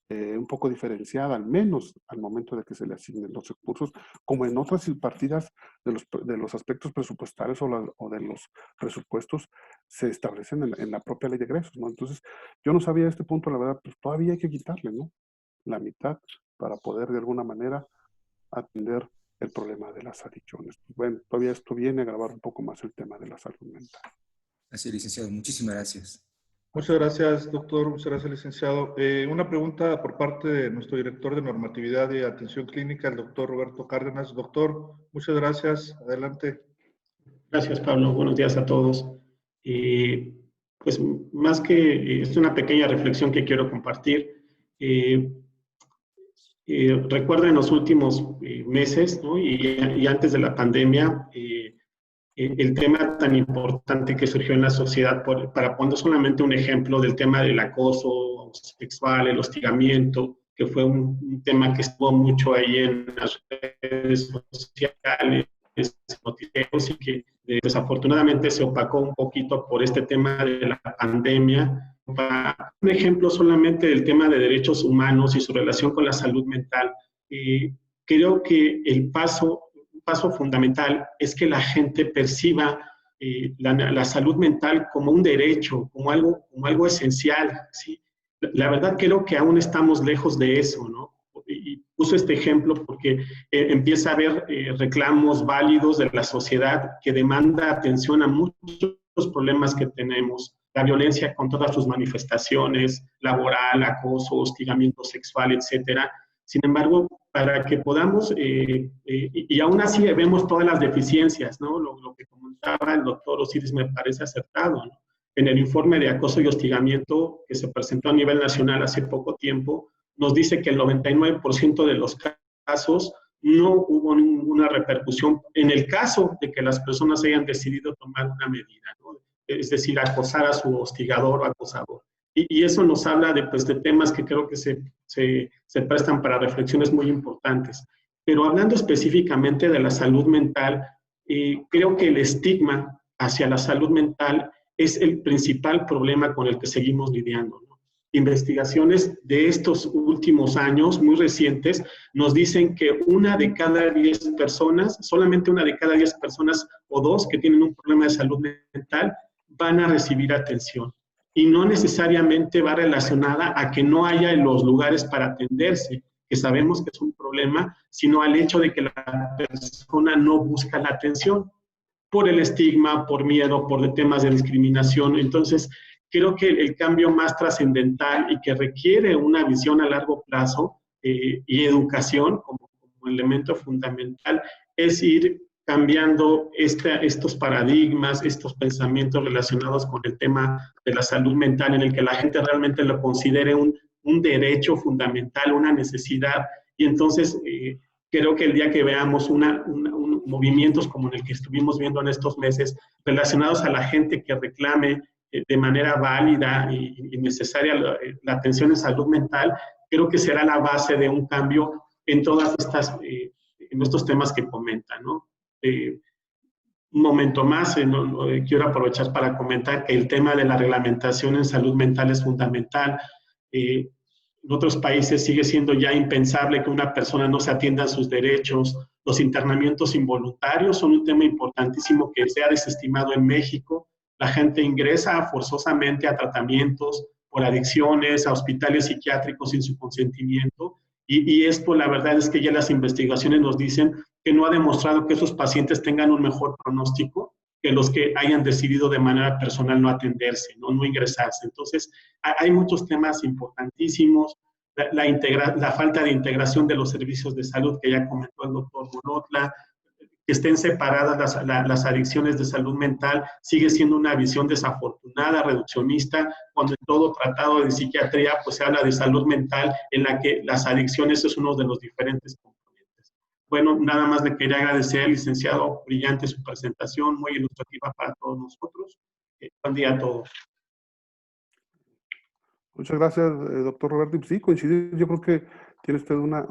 un poco diferenciada, al menos al momento de que se le asignen los recursos, como en otras partidas de los aspectos presupuestarios o de los presupuestos se establecen en la propia ley de egresos, ¿no? Entonces, yo no sabía este punto, la verdad, pues todavía hay que quitarle, ¿no?, la mitad para poder de alguna manera atender el problema de las adicciones. Bueno, todavía esto viene a agravar un poco más el tema de la salud mental. Así es, licenciado. Muchísimas gracias. Muchas gracias, doctor. Muchas gracias, licenciado. Una pregunta por parte de nuestro director de normatividad y atención clínica, el doctor Roberto Cárdenas. Doctor, muchas gracias. Adelante. Gracias, Pablo. Buenos días a todos. Pues más que es una pequeña reflexión que quiero compartir. Recuerdo en los últimos meses, ¿no?, y antes de la pandemia, el tema tan importante que surgió en la sociedad, para poner solamente un ejemplo del tema del acoso sexual, el hostigamiento, que fue un tema que estuvo mucho ahí en las redes sociales, noticieros, y que desafortunadamente se opacó un poquito por este tema de la pandemia. Para un ejemplo solamente del tema de derechos humanos y su relación con la salud mental, creo que un paso fundamental es que la gente perciba la salud mental como un derecho, como algo esencial, ¿sí? La verdad creo que aún estamos lejos de eso, ¿no? Y uso este ejemplo porque empieza a haber reclamos válidos de la sociedad que demanda atención a muchos problemas que tenemos. La violencia con todas sus manifestaciones, laboral, acoso, hostigamiento sexual, etcétera. Sin embargo, para que podamos, y aún así vemos todas las deficiencias, ¿no? Lo que comentaba el doctor Osiris me parece acertado, ¿no? En el informe de acoso y hostigamiento que se presentó a nivel nacional hace poco tiempo, nos dice que el 99% de los casos no hubo ninguna repercusión en el caso de que las personas hayan decidido tomar una medida, ¿no? Es decir, acosar a su hostigador o acosador. Y eso nos habla de, pues, de temas que creo que se prestan para reflexiones muy importantes. Pero hablando específicamente de la salud mental, creo que el estigma hacia la salud mental es el principal problema con el que seguimos lidiando, ¿no? Investigaciones de estos últimos años, muy recientes, nos dicen que una de cada 10 personas, solamente una de cada 10 personas o dos que tienen un problema de salud mental van a recibir atención. Y no necesariamente va relacionada a que no haya en los lugares para atenderse, que sabemos que es un problema, sino al hecho de que la persona no busca la atención por el estigma, por miedo, por temas de discriminación. Entonces, creo que el cambio más trascendental y que requiere una visión a largo plazo y educación como elemento fundamental es ir cambiando estos paradigmas, estos pensamientos relacionados con el tema de la salud mental, en el que la gente realmente lo considere un derecho fundamental, una necesidad. Y entonces creo que el día que veamos movimientos como el que estuvimos viendo en estos meses, relacionados a la gente que reclame de manera válida y necesaria la atención en salud mental, creo que será la base de un cambio en todas estas, en estos temas que comentan, ¿no? Un momento más, quiero aprovechar para comentar que el tema de la reglamentación en salud mental es fundamental. En otros países sigue siendo ya impensable que una persona no se atienda a sus derechos. Los internamientos involuntarios son un tema importantísimo que se ha desestimado en México. La gente ingresa forzosamente a tratamientos por adicciones, a hospitales psiquiátricos sin su consentimiento. Y esto, la verdad es que ya las investigaciones nos dicen que no ha demostrado que esos pacientes tengan un mejor pronóstico que los que hayan decidido de manera personal no atenderse, no ingresarse. Entonces, hay muchos temas importantísimos. La falta de integración de los servicios de salud que ya comentó el doctor Bolotla, que estén separadas las adicciones de salud mental, sigue siendo una visión desafortunada, reduccionista, cuando en todo tratado de psiquiatría pues se habla de salud mental, en la que las adicciones es uno de los diferentes componentes. Bueno, nada más le quería agradecer, licenciado, brillante su presentación, muy ilustrativa para todos nosotros. Buen día a todos. Muchas gracias, doctor Roberto. Sí, coincidir, yo creo que tiene usted una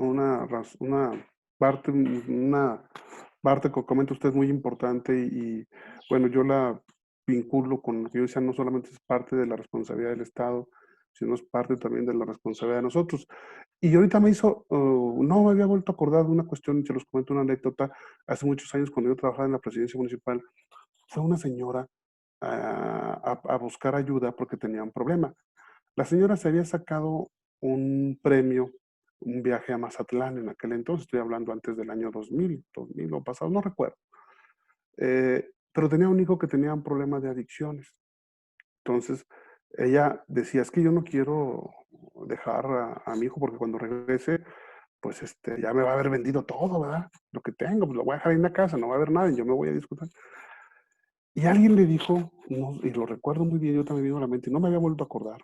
parte que comenta usted muy importante y bueno, yo la vinculo con lo que yo decía, no solamente es parte de la responsabilidad del Estado, sino es parte también de la responsabilidad de nosotros. Y ahorita no me había vuelto a acordar de una cuestión, se los comento una anécdota, hace muchos años cuando yo trabajaba en la presidencia municipal, fue una señora a buscar ayuda porque tenía un problema. La señora se había sacado un premio, un viaje a Mazatlán en aquel entonces, estoy hablando antes del año 2000 o pasado, no recuerdo. Pero tenía un hijo que tenía un problema de adicciones. Entonces, ella decía, es que yo no quiero dejar a mi hijo porque cuando regrese, pues ya me va a haber vendido todo, ¿verdad? Lo que tengo, pues lo voy a dejar ahí en la casa, no va a haber nada y yo me voy a disfrutar. Y alguien le dijo, y lo recuerdo muy bien, yo también me vino a la mente, no me había vuelto a acordar,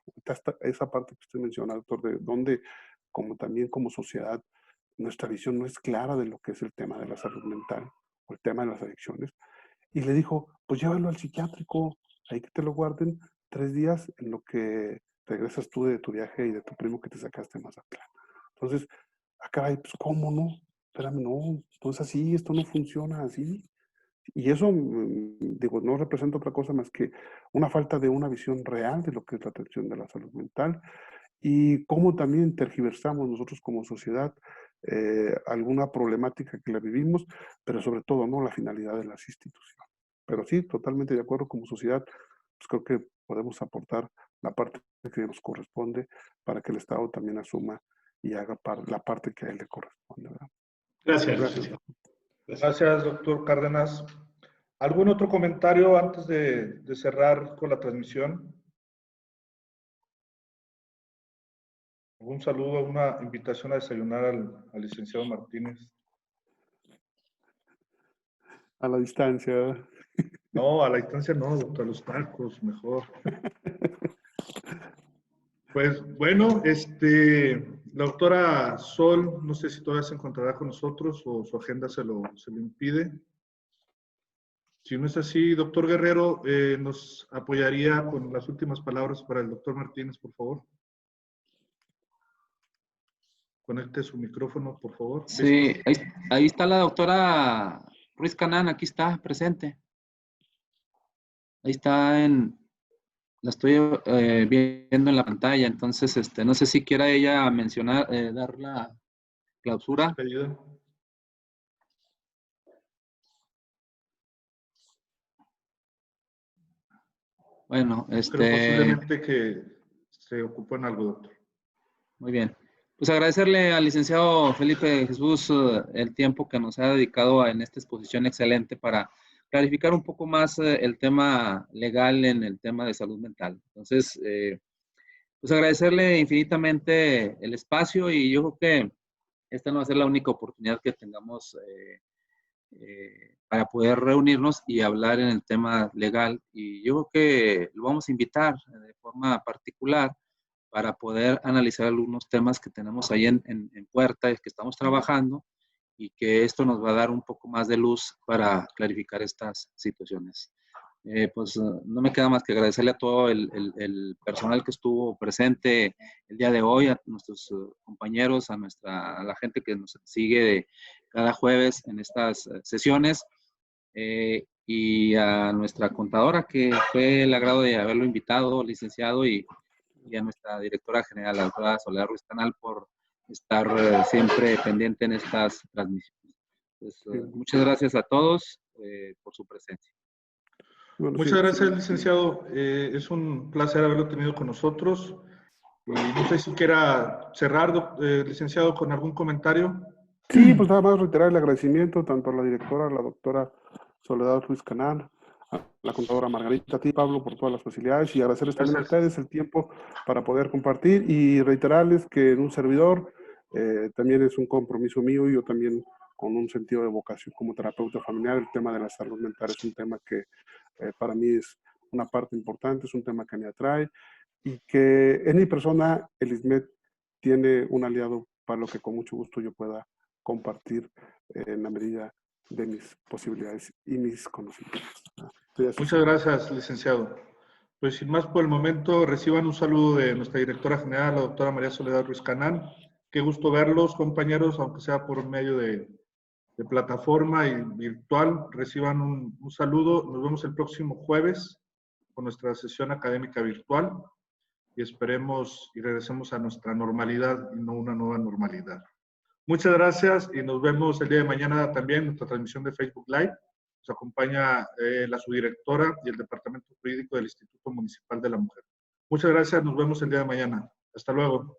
esa parte que usted menciona, doctor, de donde, como también como sociedad, nuestra visión no es clara de lo que es el tema de la salud mental o el tema de las adicciones. Y le dijo, pues llévalo al psiquiátrico, ahí que te lo guarden 3 días en lo que regresas tú de tu viaje y de tu primo que te sacaste más Mazatlán. Entonces, caray, pues ¿cómo no? Espérame, no, entonces así, esto no funciona así. Y eso, digo, no representa otra cosa más que una falta de una visión real de lo que es la atención de la salud mental y cómo también tergiversamos nosotros como sociedad alguna problemática que la vivimos, pero sobre todo no la finalidad de las instituciones. Pero sí, totalmente de acuerdo, como sociedad, pues creo que podemos aportar la parte que nos corresponde para que el Estado también asuma y haga la parte que a él le corresponde, ¿verdad? Gracias. Gracias, doctor Cárdenas. ¿Algún otro comentario antes de cerrar con la transmisión? Un saludo, una invitación a desayunar al licenciado Martínez. A la distancia. No, a la distancia no, doctor, a los tacos, mejor. Pues bueno, la doctora Sol, no sé si todavía se encontrará con nosotros o su agenda se lo impide. Si no es así, doctor Guerrero, ¿nos apoyaría con las últimas palabras para el doctor Martínez, por favor? Conecte su micrófono, por favor. Sí, ahí está la doctora Ruiz Canán, aquí está presente. Ahí está la estoy viendo en la pantalla, entonces no sé si quiera ella mencionar, dar la clausura. Pedido. Bueno, Creo posiblemente que se ocupó en algo, doctor. Muy bien. Pues agradecerle al licenciado Felipe Jesús el tiempo que nos ha dedicado en esta exposición excelente para clarificar un poco más el tema legal en el tema de salud mental. Entonces, pues agradecerle infinitamente el espacio y yo creo que esta no va a ser la única oportunidad que tengamos para poder reunirnos y hablar en el tema legal. Y yo creo que lo vamos a invitar de forma particular para poder analizar algunos temas que tenemos ahí en puerta y que estamos trabajando y que esto nos va a dar un poco más de luz para clarificar estas situaciones. Pues no me queda más que agradecerle a todo el personal que estuvo presente el día de hoy, a nuestros compañeros, a la gente que nos sigue cada jueves en estas sesiones y a nuestra contadora que fue el agrado de haberlo invitado, licenciado, y a nuestra directora general, la doctora Soledad Ruiz Canal, por estar siempre pendiente en estas transmisiones. Pues, muchas gracias a todos por su presencia. Bueno, Muchas gracias, licenciado. Es un placer haberlo tenido con nosotros. Y no sé si quiera cerrar, licenciado, con algún comentario. Sí, pues nada más reiterar el agradecimiento tanto a la directora, a la doctora Soledad Ruiz Canal, a la contadora Margarita, a ti, Pablo, por todas las facilidades y agradecerles también a ustedes el tiempo para poder compartir y reiterarles que en un servidor también es un compromiso mío y yo también con un sentido de vocación como terapeuta familiar, el tema de la salud mental es un tema que para mí es una parte importante, es un tema que me atrae y que en mi persona el ISMED tiene un aliado para lo que con mucho gusto yo pueda compartir en la medida de mis posibilidades y mis conocimientos. Muchas gracias, licenciado. Pues sin más por el momento, reciban un saludo de nuestra directora general, la doctora María Soledad Ruiz Canán. Qué gusto verlos, compañeros, aunque sea por medio de plataforma y virtual. Reciban un saludo. Nos vemos el próximo jueves con nuestra sesión académica virtual y esperemos y regresemos a nuestra normalidad y no una nueva normalidad. Muchas gracias y nos vemos el día de mañana también en nuestra transmisión de Facebook Live. Nos acompaña la subdirectora y el Departamento Jurídico del Instituto Municipal de la Mujer. Muchas gracias, nos vemos el día de mañana. Hasta luego.